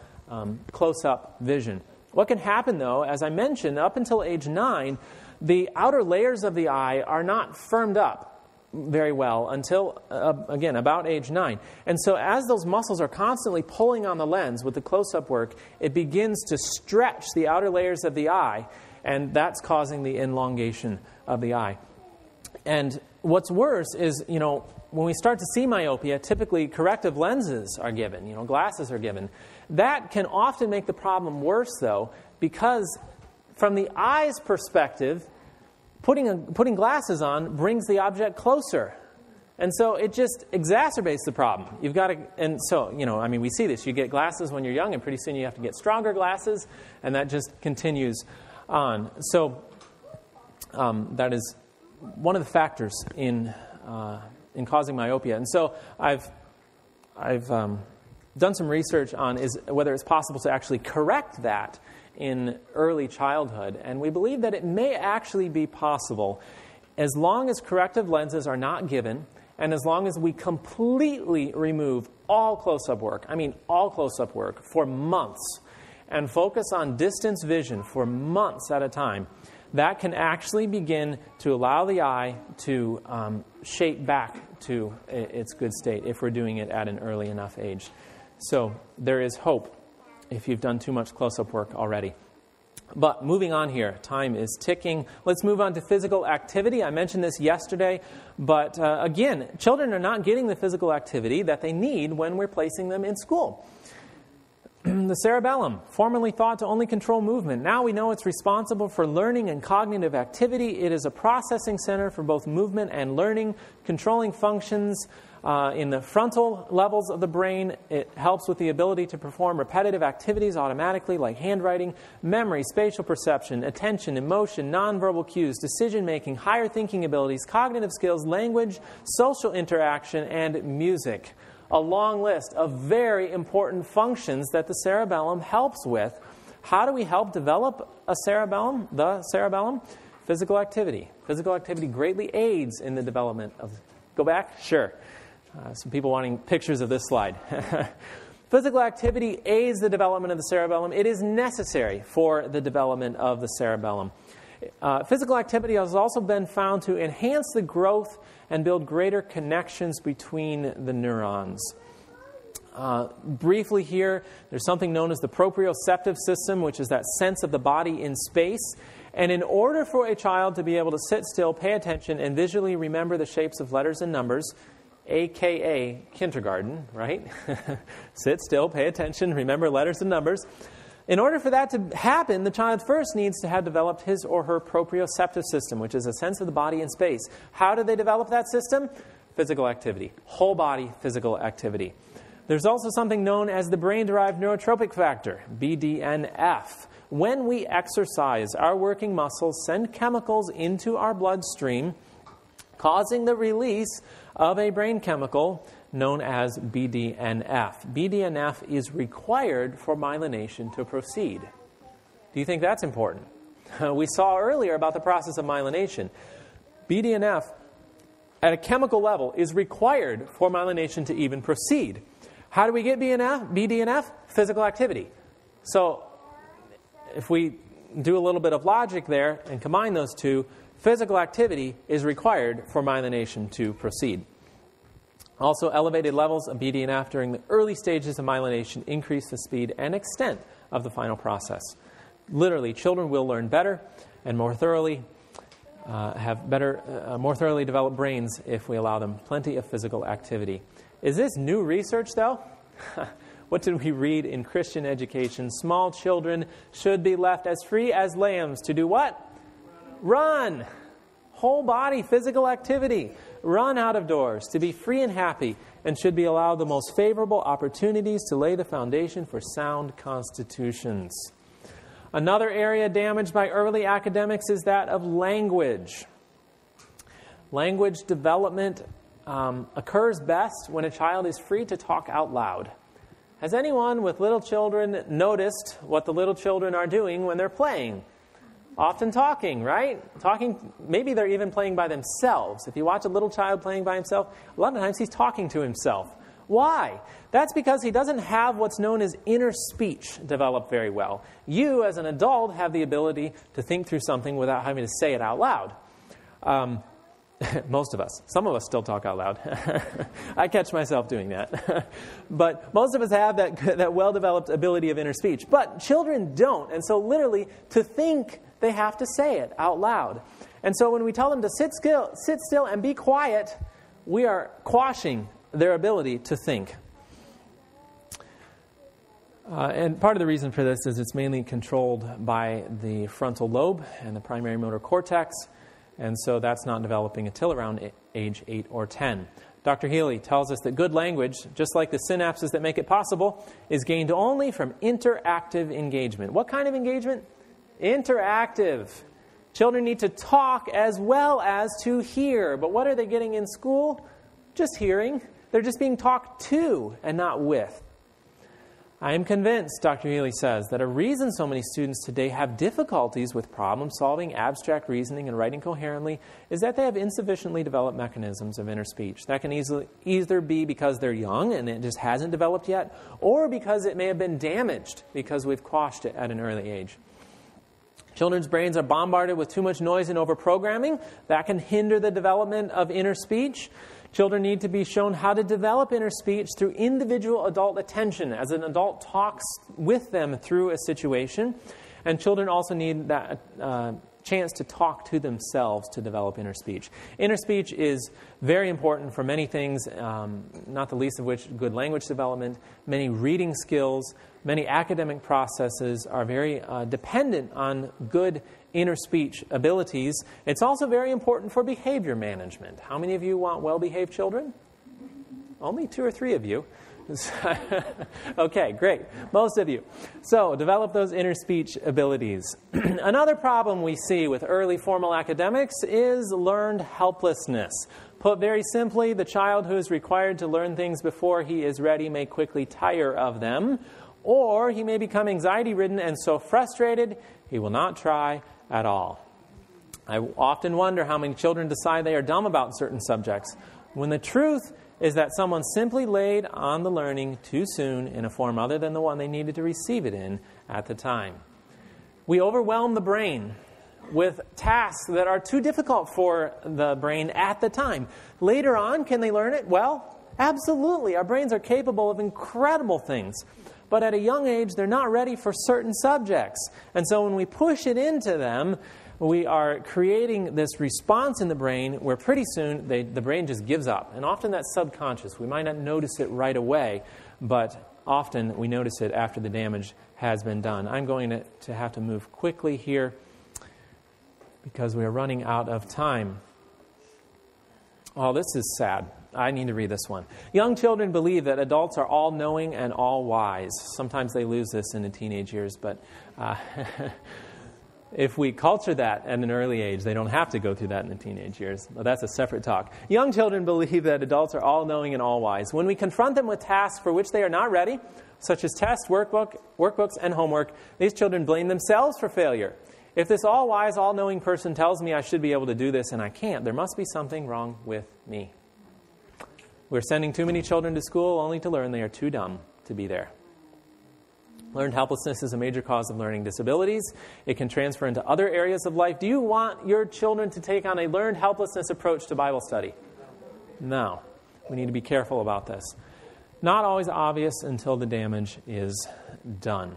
close-up vision. What can happen, though, as I mentioned, up until age 9, the outer layers of the eye are not firmed up very well until, again, about age 9. And so as those muscles are constantly pulling on the lens with the close-up work, it begins to stretch the outer layers of the eye, and that's causing the elongation of the eye. And what's worse is, when we start to see myopia, typically corrective lenses are given, glasses are given. That can often make the problem worse, though, because from the eye's perspective, putting glasses on brings the object closer. And so it just exacerbates the problem. You've got to, and so, we see this. You get glasses when you're young, and pretty soon you have to get stronger glasses, and that just continues on. So that is one of the factors in causing myopia. And so I've done some research on whether it's possible to actually correct that in early childhood. And we believe that it may actually be possible as long as corrective lenses are not given and as long as we completely remove all close-up work, all close-up work for months, and focus on distance vision for months at a time. That can actually begin to allow the eye to shape back to its good state if we're doing it at an early enough age. So there is hope if you've done too much close-up work already. But moving on here, time is ticking. Let's move on to physical activity. I mentioned this yesterday, but again, children are not getting the physical activity that they need when we're placing them in school. The cerebellum, formerly thought to only control movement. Now we know it's responsible for learning and cognitive activity. It is a processing center for both movement and learning, controlling functions in the frontal levels of the brain. It helps with the ability to perform repetitive activities automatically, like handwriting, memory, spatial perception, attention, emotion, nonverbal cues, decision-making, higher thinking abilities, cognitive skills, language, social interaction, and music. A long list of very important functions that the cerebellum helps with. How do we help develop the cerebellum? Physical activity. Physical activity greatly aids in the development of... Go back? Sure. Some people wanting pictures of this slide. Physical activity aids the development of the cerebellum. It is necessary for the development of the cerebellum. Physical activity has also been found to enhance the growth and build greater connections between the neurons. Briefly here, there's something known as the proprioceptive system, which is that sense of the body in space. And in order for a child to be able to sit still, pay attention, and visually remember the shapes of letters and numbers, a.k.a. kindergarten, right? Sit still, pay attention, remember letters and numbers. In order for that to happen, the child first needs to have developed his or her proprioceptive system, which is a sense of the body in space. How do they develop that system? Physical activity. Whole body physical activity. There's also something known as the brain-derived neurotrophic factor, BDNF. When we exercise, our working muscles send chemicals into our bloodstream, causing the release of a brain chemical known as BDNF. BDNF is required for myelination to proceed. Do you think that's important? We saw earlier about the process of myelination. BDNF, at a chemical level, is required for myelination to even proceed. How do we get BDNF? Physical activity. So, if we do a little bit of logic there and combine those two, physical activity is required for myelination to proceed. Also, elevated levels of BDNF during the early stages of myelination increase the speed and extent of the final process. Literally, children will learn better and more thoroughly more thoroughly developed brains if we allow them plenty of physical activity. Is this new research, though? What did we read in Christian education? Small children should be left as free as lambs to do what? Run. Whole body physical activity. Run out of doors, to be free and happy, and should be allowed the most favorable opportunities to lay the foundation for sound constitutions. Another area damaged by early academics is that of language. Language development occurs best when a child is free to talk out loud. Has anyone with little children noticed what the little children are doing when they're playing? Often talking, right? Talking, maybe they're even playing by themselves. If you watch a little child playing by himself, a lot of times he's talking to himself. Why? That's because he doesn't have what's known as inner speech developed very well. You, as an adult, have the ability to think through something without having to say it out loud. Most of us. Some of us still talk out loud. I catch myself doing that. But most of us have that well-developed ability of inner speech. But children don't. And so literally, to think, they have to say it out loud. And so when we tell them to sit still and be quiet, we are quashing their ability to think. And part of the reason for this is it's mainly controlled by the frontal lobe and the primary motor cortex. And so that's not developing until around age 8 or 10. Dr. Healy tells us that good language, just like the synapses that make it possible, is gained only from interactive engagement. What kind of engagement? Interactive. Children need to talk as well as to hear. But what are they getting in school? Just hearing. They're just being talked to and not with. I am convinced, Dr. Healy says, that a reason so many students today have difficulties with problem-solving, abstract reasoning, and writing coherently is that they have insufficiently developed mechanisms of inner speech. That can either be because they're young and it just hasn't developed yet, or because it may have been damaged because we've quashed it at an early age. Children's brains are bombarded with too much noise and overprogramming. That can hinder the development of inner speech. Children need to be shown how to develop inner speech through individual adult attention as an adult talks with them through a situation. And children also need that chance to talk to themselves to develop inner speech. Inner speech is very important for many things, not the least of which good language development. Many reading skills, many academic processes are very dependent on good inner speech abilities. It's also very important for behavior management. How many of you want well-behaved children? Only 2 or 3 of you. Okay, great. Most of you. So, develop those inner speech abilities. Another problem we see with early formal academics is learned helplessness. Put very simply, the child who is required to learn things before he is ready may quickly tire of them, or he may become anxiety-ridden and so frustrated he will not try at all. I often wonder how many children decide they are dumb about certain subjects, when the truth is that someone simply laid on the learning too soon in a form other than the one they needed to receive it in at the time. We overwhelm the brain with tasks that are too difficult for the brain at the time. Later on, can they learn it? Well, absolutely. Our brains are capable of incredible things. But at a young age, they're not ready for certain subjects. And so when we push it into them, we are creating this response in the brain where pretty soon the brain just gives up. And often that's subconscious. We might not notice it right away, but often we notice it after the damage has been done. I'm going to have to move quickly here because we are running out of time. Oh, this is sad. I need to read this one. Young children believe that adults are all-knowing and all-wise. Sometimes they lose this in the teenage years, but if we culture that at an early age, they don't have to go through that in the teenage years. But that's a separate talk. Young children believe that adults are all-knowing and all-wise. When we confront them with tasks for which they are not ready, such as tests, workbooks, and homework, these children blame themselves for failure. If this all-wise, all-knowing person tells me I should be able to do this and I can't, there must be something wrong with me. We're sending too many children to school only to learn they are too dumb to be there. Learned helplessness is a major cause of learning disabilities. It can transfer into other areas of life. Do you want your children to take on a learned helplessness approach to Bible study? No. We need to be careful about this. Not always obvious until the damage is done.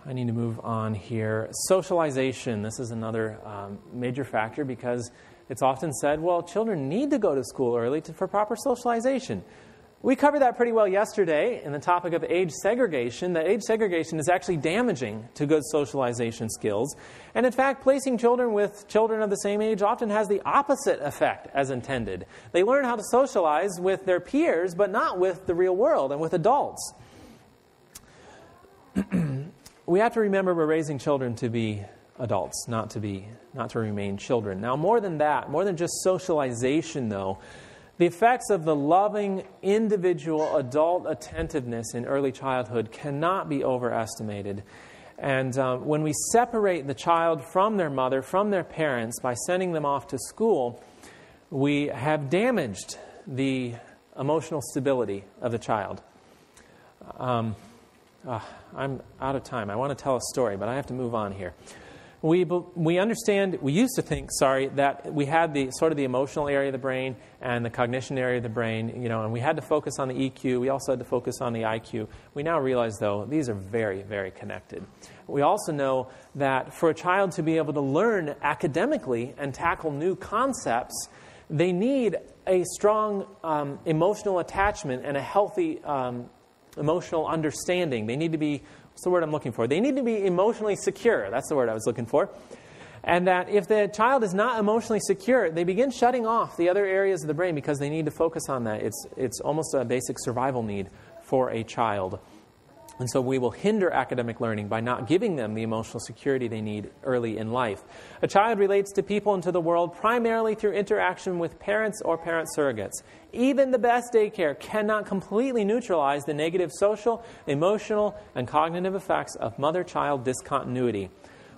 I need to move on here. Socialization. This is another major factor because it's often said, well, children need to go to school early for proper socialization. We covered that pretty well yesterday in the topic of age segregation, that age segregation is actually damaging to good socialization skills. And in fact, placing children with children of the same age often has the opposite effect as intended. They learn how to socialize with their peers, but not with the real world and with adults. We have to remember we're raising children to be adults, not to remain children. Now, more than that, more than just socialization, though, the effects of the loving, individual, adult attentiveness in early childhood cannot be overestimated. And when we separate the child from their mother, from their parents, by sending them off to school, we have damaged the emotional stability of the child. I'm out of time. I want to tell a story, but I have to move on here. We used to think, that we had the sort of the emotional area of the brain and the cognition area of the brain, and we had to focus on the EQ. We also had to focus on the IQ. We now realize, though, these are very, very connected. We also know that for a child to be able to learn academically and tackle new concepts, they need a strong emotional attachment and a healthy emotional understanding. They need to be, what's the word I'm looking for? They need to be emotionally secure. That's the word I was looking for. And that if the child is not emotionally secure, they begin shutting off the other areas of the brain because they need to focus on that. It's almost a basic survival need for a child. And so we will hinder academic learning by not giving them the emotional security they need early in life. A child relates to people and to the world primarily through interaction with parents or parent surrogates. Even the best daycare cannot completely neutralize the negative social, emotional, and cognitive effects of mother-child discontinuity.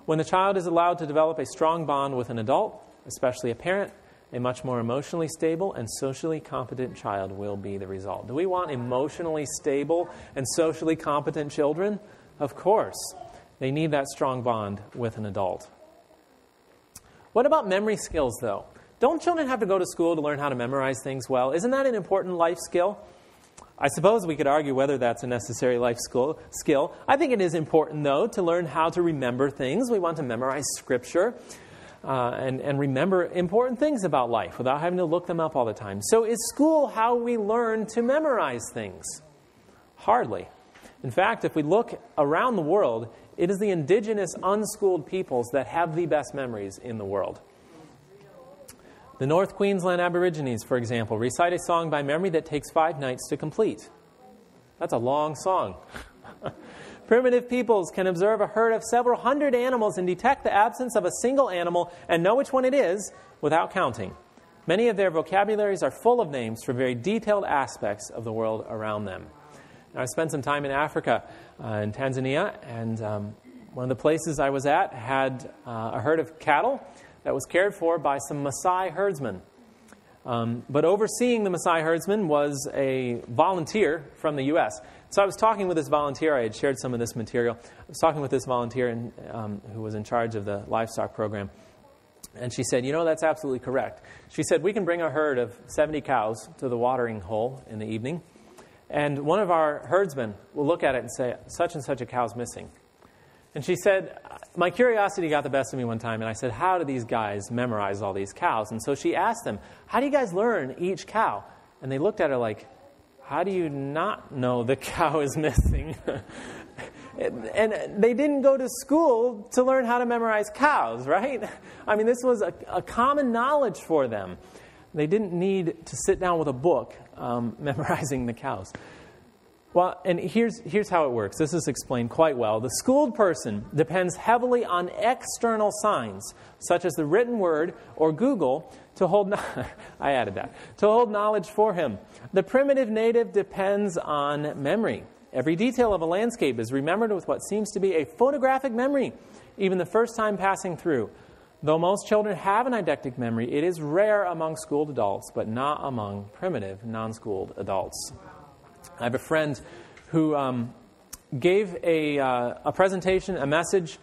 When the child is allowed to develop a strong bond with an adult, especially a parent, a much more emotionally stable and socially competent child will be the result. Do we want emotionally stable and socially competent children? Of course. They need that strong bond with an adult. What about memory skills, though? Don't children have to go to school to learn how to memorize things well? Isn't that an important life skill? I suppose we could argue whether that's a necessary life skill. I think it is important, though, to learn how to remember things. We want to memorize Scripture. And remember important things about life without having to look them up all the time. So is school how we learn to memorize things? Hardly. In fact, if we look around the world, it is the indigenous, unschooled peoples that have the best memories in the world. The North Queensland Aborigines, for example, recite a song by memory that takes 5 nights to complete. That's a long song. Primitive peoples can observe a herd of several hundred animals and detect the absence of a single animal and know which one it is without counting. Many of their vocabularies are full of names for very detailed aspects of the world around them. Now, I spent some time in Africa, in Tanzania, and one of the places I was at had a herd of cattle that was cared for by some Maasai herdsmen. But overseeing the Maasai herdsmen was a volunteer from the U.S. So I was talking with this volunteer. I had shared some of this material. I was talking with this volunteer who was in charge of the livestock program. And she said, that's absolutely correct. She said, we can bring a herd of 70 cows to the watering hole in the evening. And one of our herdsmen will look at it and say, such and such a cow's missing. And she said, my curiosity got the best of me one time. And I said, how do these guys memorize all these cows? And so she asked them, how do you guys learn each cow? And they looked at her like, how do you not know the cow is missing? And they didn't go to school to learn how to memorize cows, right? I mean, this was a common knowledge for them. They didn't need to sit down with a book memorizing the cows. Well, and here's how it works. This is explained quite well. The schooled person depends heavily on external signs, such as the written word or Google, to hold I added that, to hold knowledge for him. The primitive native depends on memory. Every detail of a landscape is remembered with what seems to be a photographic memory, even the first time passing through. Though most children have an eidetic memory, it is rare among schooled adults, but not among primitive, non-schooled adults. I have a friend who gave a presentation, a message.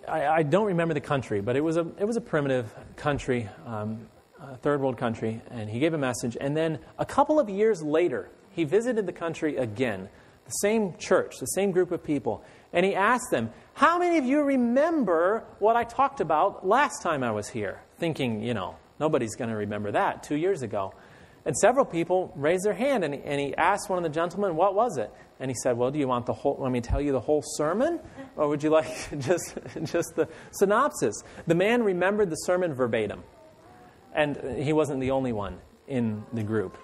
I don't remember the country, but it was a primitive country, a third world country, and he gave a message. And then a couple of years later, he visited the country again, the same church, the same group of people, and he asked them, how many of you remember what I talked about last time I was here? Thinking, nobody's going to remember that 2 years ago. And several people raised their hand, and he asked one of the gentlemen, what was it? And he said, well, do you want me to tell you the whole sermon? Or would you like just the synopsis? The man remembered the sermon verbatim. And he wasn't the only one in the group.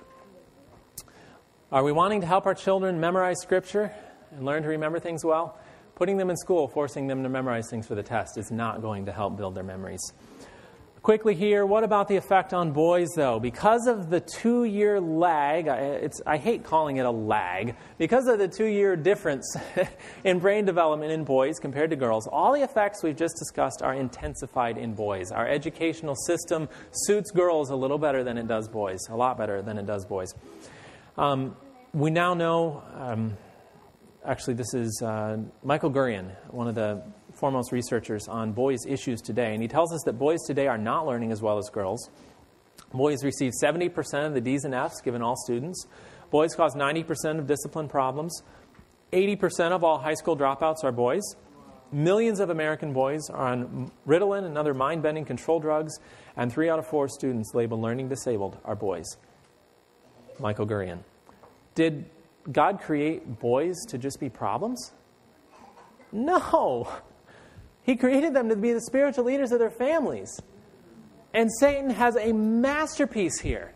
Are we wanting to help our children memorize Scripture and learn to remember things well? Putting them in school, forcing them to memorize things for the test is not going to help build their memories. Quickly here, what about the effect on boys, though? Because of the 2-year lag, I hate calling it a lag, because of the 2-year difference in brain development in boys compared to girls, all the effects we've just discussed are intensified in boys. Our educational system suits girls a little better than it does boys, a lot better than it does boys. We now know, actually this is Michael Gurian, one of the foremost researchers on boys' issues today, and he tells us that boys today are not learning as well as girls. Boys receive 70% of the D's and F's given all students. Boys cause 90% of discipline problems. 80% of all high school dropouts are boys. Millions of American boys are on Ritalin and other mind-bending control drugs, and 3 out of 4 students labeled learning disabled are boys. Michael Gurian. Did God create boys to just be problems? No. He created them to be the spiritual leaders of their families. And Satan has a masterpiece here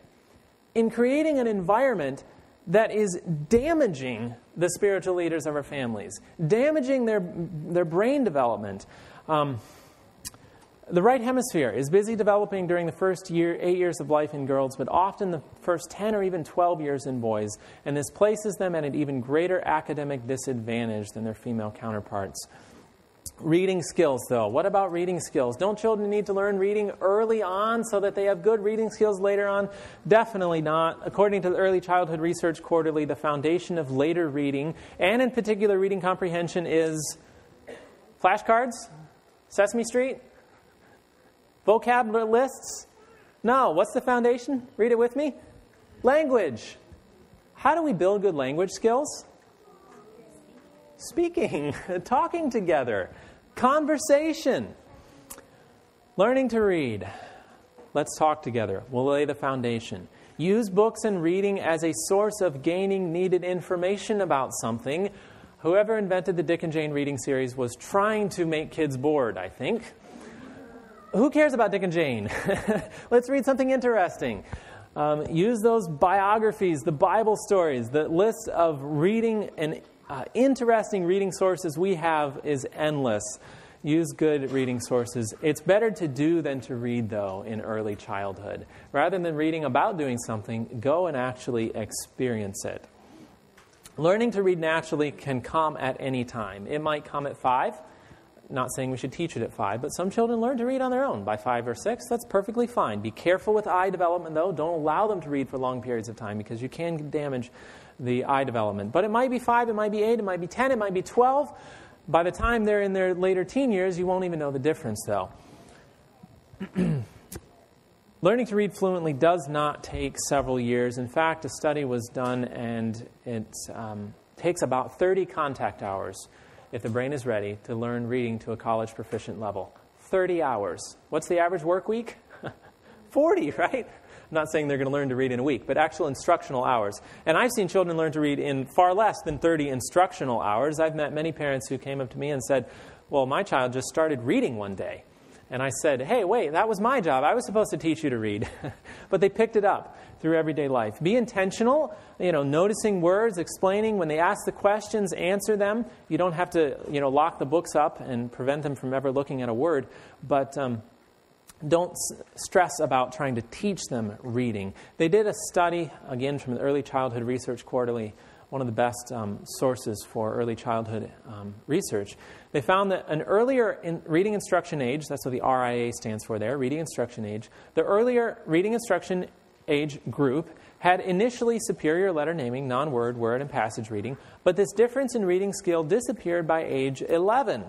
in creating an environment that is damaging the spiritual leaders of our families, damaging their brain development. The right hemisphere is busy developing during the first 8 years of life in girls, but often the first 10 or even 12 years in boys, and this places them at an even greater academic disadvantage than their female counterparts. Reading skills, though. What about reading skills? Don't children need to learn reading early on so that they have good reading skills later on? Definitely not. According to the Early Childhood Research Quarterly, the foundation of later reading, and in particular reading comprehension, is flashcards, Sesame Street, vocab lists. No, what's the foundation? Read it with me. Language. How do we build good language skills? Speaking, talking together, conversation, learning to read. Let's talk together. We'll lay the foundation. Use books and reading as a source of gaining needed information about something. Whoever invented the Dick and Jane reading series was trying to make kids bored, I think. Who cares about Dick and Jane? Let's read something interesting. Use those biographies, the Bible stories, the list of reading and interesting reading sources we have is endless. Use good reading sources. It's better to do than to read, though, in early childhood. Rather than reading about doing something, go and actually experience it. Learning to read naturally can come at any time. It might come at 5. Not saying we should teach it at 5, but some children learn to read on their own by 5 or 6. That's perfectly fine. Be careful with eye development, though. Don't allow them to read for long periods of time because you can damage the eye development. But it might be 5, it might be 8, it might be 10, it might be 12. By the time they're in their later teen years, you won't even know the difference, though. Learning to read fluently does not take several years. In fact, a study was done, and it takes about 30 contact hours, if the brain is ready, to learn reading to a college proficient level. 30 hours. What's the average work week? 40, right? I'm not saying they're going to learn to read in a week, but actual instructional hours. And I've seen children learn to read in far less than 30 instructional hours. I've met many parents who came up to me and said, well, my child just started reading one day. And I said, hey, wait, that was my job. I was supposed to teach you to read. But they picked it up through everyday life. Be intentional, noticing words, explaining. When they ask the questions, answer them. You don't have to, lock the books up and prevent them from ever looking at a word. But don't stress about trying to teach them reading. They did a study, again, from the Early Childhood Research Quarterly, one of the best sources for early childhood research. They found that an earlier reading instruction age, that's what the RIA stands for there, reading instruction age, the earlier reading instruction age group had initially superior letter naming, non-word, word, and passage reading, but this difference in reading skill disappeared by age 11.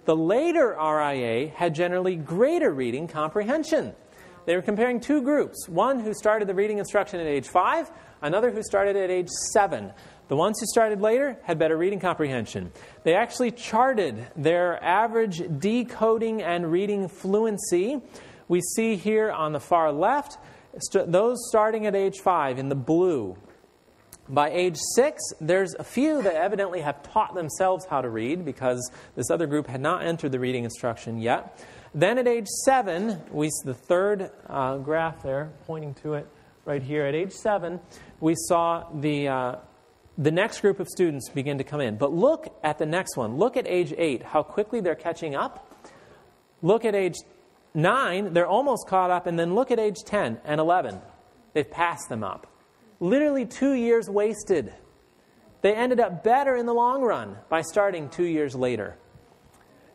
The later RIA had generally greater reading comprehension. They were comparing two groups, one who started the reading instruction at age 5, another who started at age 7. The ones who started later had better reading comprehension. They actually charted their average decoding and reading fluency. We see here on the far left, those starting at age 5 in the blue. By age 6, there's a few that evidently have taught themselves how to read because this other group had not entered the reading instruction yet. Then at age 7, we see the third graph there pointing to it right here. At age 7, we saw the next group of students begin to come in. But look at the next one. Look at age 8, how quickly they're catching up. Look at age 9, they're almost caught up. And then look at age 10 and 11. They've passed them up. Literally 2 years wasted. They ended up better in the long run by starting 2 years later.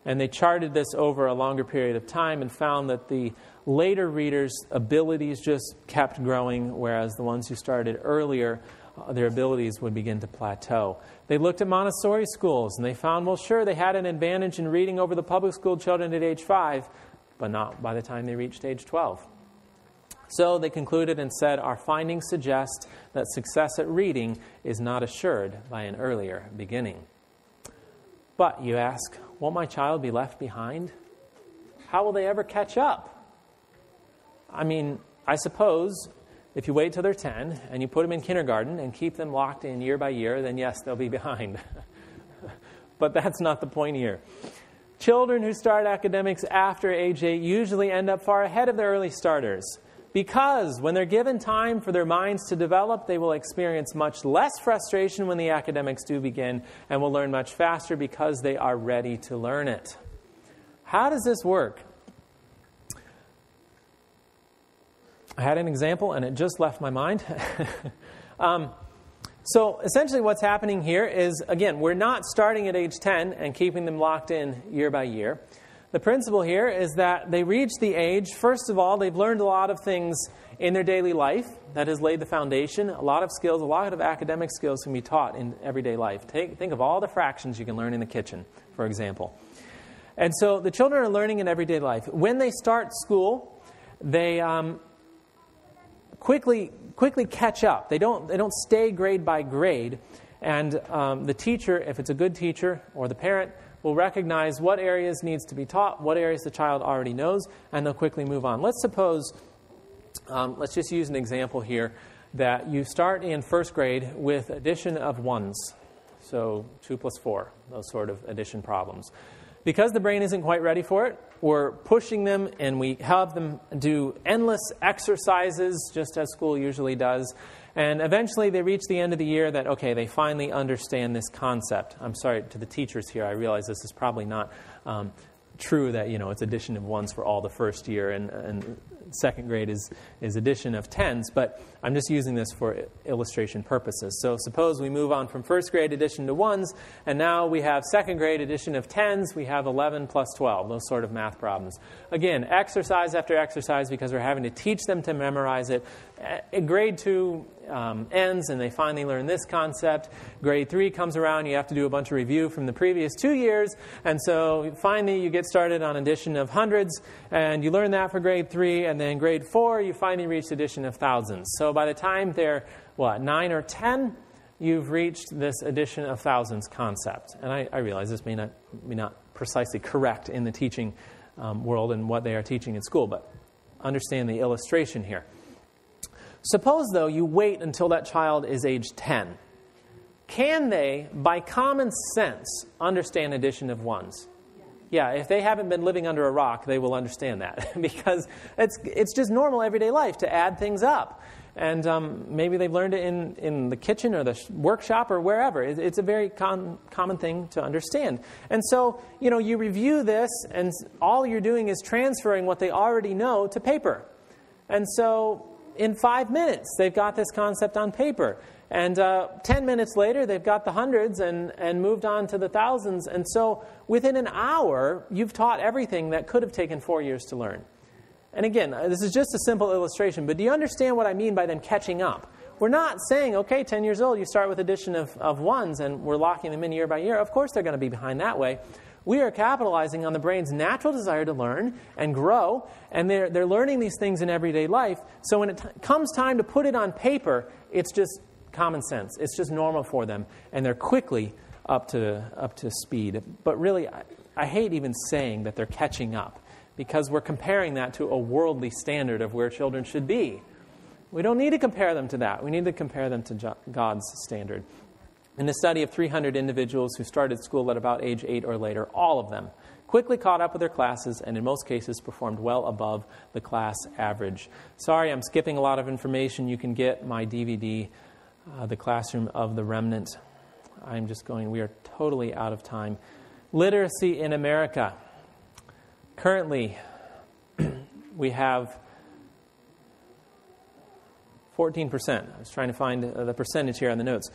And they charted this over a longer period of time and found that the later readers' abilities just kept growing, whereas the ones who started earlier, their abilities would begin to plateau. They looked at Montessori schools and they found, well, sure, they had an advantage in reading over the public school children at age 5, but not by the time they reached age 12. So they concluded and said, our findings suggest that success at reading is not assured by an earlier beginning. But, you ask, won't my child be left behind? How will they ever catch up? I mean, I suppose if you wait till they're 10 and you put them in kindergarten and keep them locked in year by year, then yes, they'll be behind. But that's not the point here. Children who start academics after age 8 usually end up far ahead of their early starters. Because when they're given time for their minds to develop, they will experience much less frustration when the academics do begin and will learn much faster because they are ready to learn it. How does this work? I had an example and it just left my mind. So essentially what's happening here is, again, we're not starting at age 10 and keeping them locked in year by year. The principle here is that they reach the age, first of all, they've learned a lot of things in their daily life that has laid the foundation. A lot of skills, a lot of academic skills can be taught in everyday life. Think of all the fractions you can learn in the kitchen, for example. And so the children are learning in everyday life. When they start school, they quickly catch up. They don't stay grade by grade. And the teacher, if it's a good teacher, or the parent, will recognize what areas needs to be taught, what areas the child already knows, and they'll quickly move on. Let's suppose, let's just use an example here, that you start in first grade with addition of ones. So 2 plus 4, those sort of addition problems. Because the brain isn't quite ready for it, we're pushing them and we have them do endless exercises, just as school usually does. And eventually they reach the end of the year that, okay, they finally understand this concept. I'm sorry to the teachers here. I realize this is probably not true that, it's addition of ones for all the first year and second grade is addition of tens, but I'm just using this for illustration purposes. So suppose we move on from first grade addition to ones, and now we have second grade addition of tens. We have 11 plus 12, those sort of math problems. Again, exercise after exercise because we're having to teach them to memorize it. Grade 2 ends and they finally learn this concept. Grade 3 comes around, you have to do a bunch of review from the previous 2 years, and so finally you get started on addition of hundreds, and you learn that for grade 3, and then grade 4 you finally reach addition of thousands. So by the time they're, 9 or 10, you've reached this addition of thousands concept. And I realize this may not precisely correct in the teaching world and what they are teaching in school, but understand the illustration here. Suppose, though, you wait until that child is age 10. Can they, by common sense, understand addition of ones? Yeah, if they haven't been living under a rock, they will understand that because it's just normal everyday life to add things up. And maybe they've learned it in the kitchen or the workshop or wherever. It's a very common thing to understand. And so, you review this, and all you're doing is transferring what they already know to paper. And so in 5 minutes, they've got this concept on paper. And 10 minutes later, they've got the hundreds and moved on to the thousands. And so within an hour, you've taught everything that could have taken 4 years to learn. And again, this is just a simple illustration, but do you understand what I mean by them catching up? we're not saying, okay, 10 years old, you start with addition of ones and we're locking them in year by year. Of course they're going to be behind that way. We are capitalizing on the brain's natural desire to learn and grow, and they're learning these things in everyday life. So when it comes time to put it on paper, it's just common sense. It's just normal for them, and they're quickly up to speed. But really, I hate even saying that they're catching up, because we're comparing that to a worldly standard of where children should be. We don't need to compare them to that. We need to compare them to God's standard. In a study of 300 individuals who started school at about age 8 or later, all of them quickly caught up with their classes and in most cases performed well above the class average. Sorry, I'm skipping a lot of information. You can get my DVD, The Classroom of the Remnant. We are totally out of time. Literacy in America. Currently, we have 14%. I was trying to find the percentage here on the notes.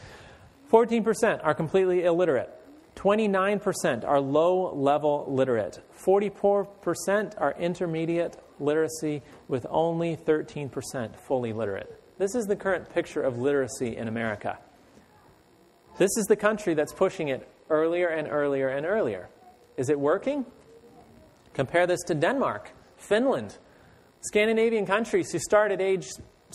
14% are completely illiterate. 29% are low-level literate. 44% are intermediate literacy, with only 13% fully literate. This is the current picture of literacy in America. This is the country that's pushing it earlier and earlier and earlier. Is it working? Compare this to Denmark, Finland, Scandinavian countries who start at age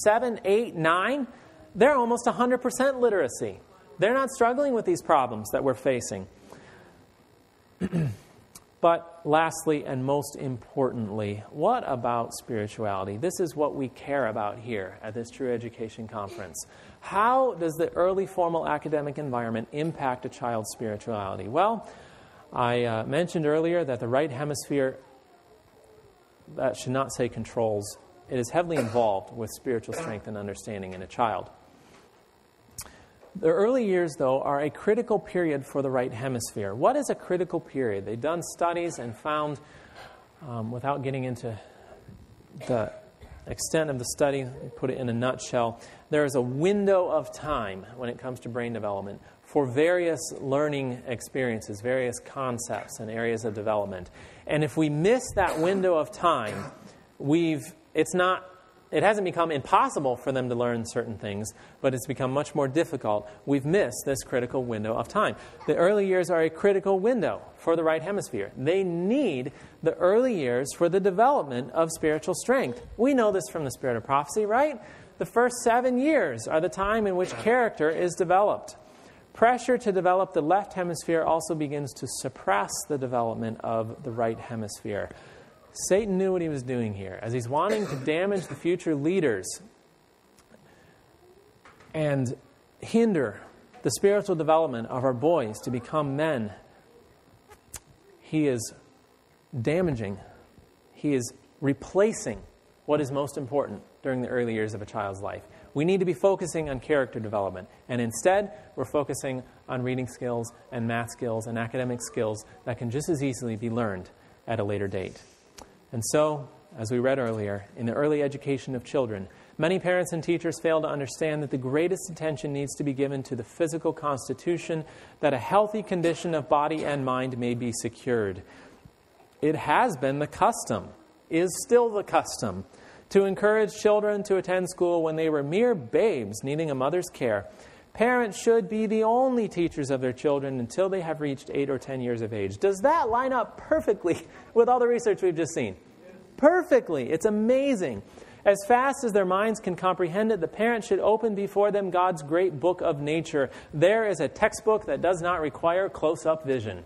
7, 8, 9. They're almost 100% literacy. They're not struggling with these problems that we're facing. But lastly, and most importantly, what about spirituality? This is what we care about here at this True Education Conference. How does the early formal academic environment impact a child's spirituality? Well, I mentioned earlier that the right hemisphere, that should not say controls, it is heavily involved with spiritual strength and understanding in a child. The early years, though, are a critical period for the right hemisphere. What is a critical period? They've done studies and found, without getting into the extent of the study, put it in a nutshell, there is a window of time when it comes to brain development for various learning experiences, various concepts and areas of development. And if we miss that window of time, it hasn't become impossible for them to learn certain things, but it's become much more difficult. We've missed this critical window of time. The early years are a critical window for the right hemisphere. They need the early years for the development of spiritual strength. We know this from the Spirit of Prophecy, right? The first 7 years are the time in which character is developed. Pressure to develop the left hemisphere also begins to suppress the development of the right hemisphere. Satan knew what he was doing here, as he's wanting to damage the future leaders and hinder the spiritual development of our boys to become men. He is damaging, he is replacing what is most important during the early years of a child's life. We need to be focusing on character development, and instead we're focusing on reading skills and math skills and academic skills that can just as easily be learned at a later date. And so, as we read earlier, in the early education of children, many parents and teachers fail to understand that the greatest attention needs to be given to the physical constitution, that a healthy condition of body and mind may be secured. It has been the custom, is still the custom, to encourage children to attend school when they were mere babes needing a mother's care. Parents should be the only teachers of their children until they have reached 8 or 10 years of age. Does that line up perfectly with all the research we've just seen? Perfectly. It's amazing. As fast as their minds can comprehend it, the parents should open before them God's great book of nature. There is a textbook that does not require close-up vision.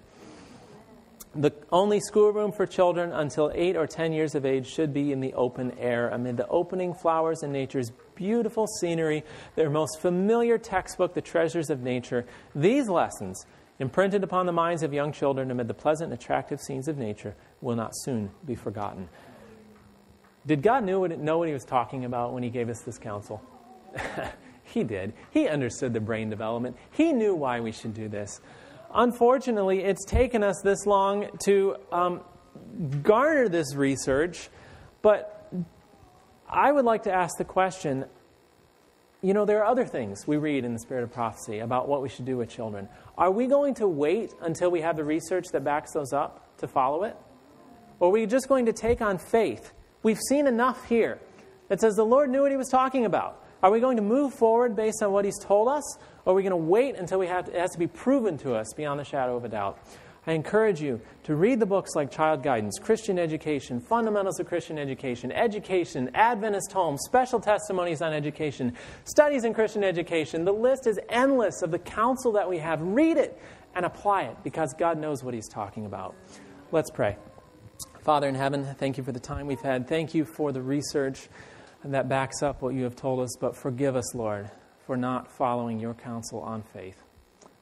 The only schoolroom for children until 8 or 10 years of age should be in the open air, amid the opening flowers and nature's beautiful scenery, their most familiar textbook, The Treasures of Nature. These lessons, imprinted upon the minds of young children amid the pleasant and attractive scenes of nature, will not soon be forgotten. Did God know what he was talking about when he gave us this counsel? He did. He understood the brain development. He knew why we should do this. Unfortunately, it's taken us this long to garner this research, but I would like to ask the question, there are other things we read in the Spirit of Prophecy about what we should do with children. Are we going to wait until we have the research that backs those up to follow it? Or are we just going to take on faith? We've seen enough here that says the Lord knew what he was talking about. Are we going to move forward based on what He's told us? Or are we going to wait until it has to be proven to us beyond the shadow of a doubt? I encourage you to read the books like Child Guidance, Christian Education, Fundamentals of Christian Education, Adventist Home, Special Testimonies on Education, Studies in Christian Education. The list is endless of the counsel that we have. Read it and apply it because God knows what He's talking about. Let's pray. Father in heaven, thank you for the time we've had. Thank you for the research that backs up what you have told us. But forgive us, Lord, for not following your counsel on faith.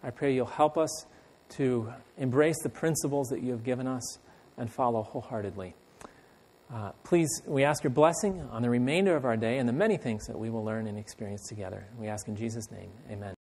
I pray you'll help us to embrace the principles that you have given us and follow wholeheartedly. Please, we ask your blessing on the remainder of our day and the many things that we will learn and experience together. We ask in Jesus' name, amen.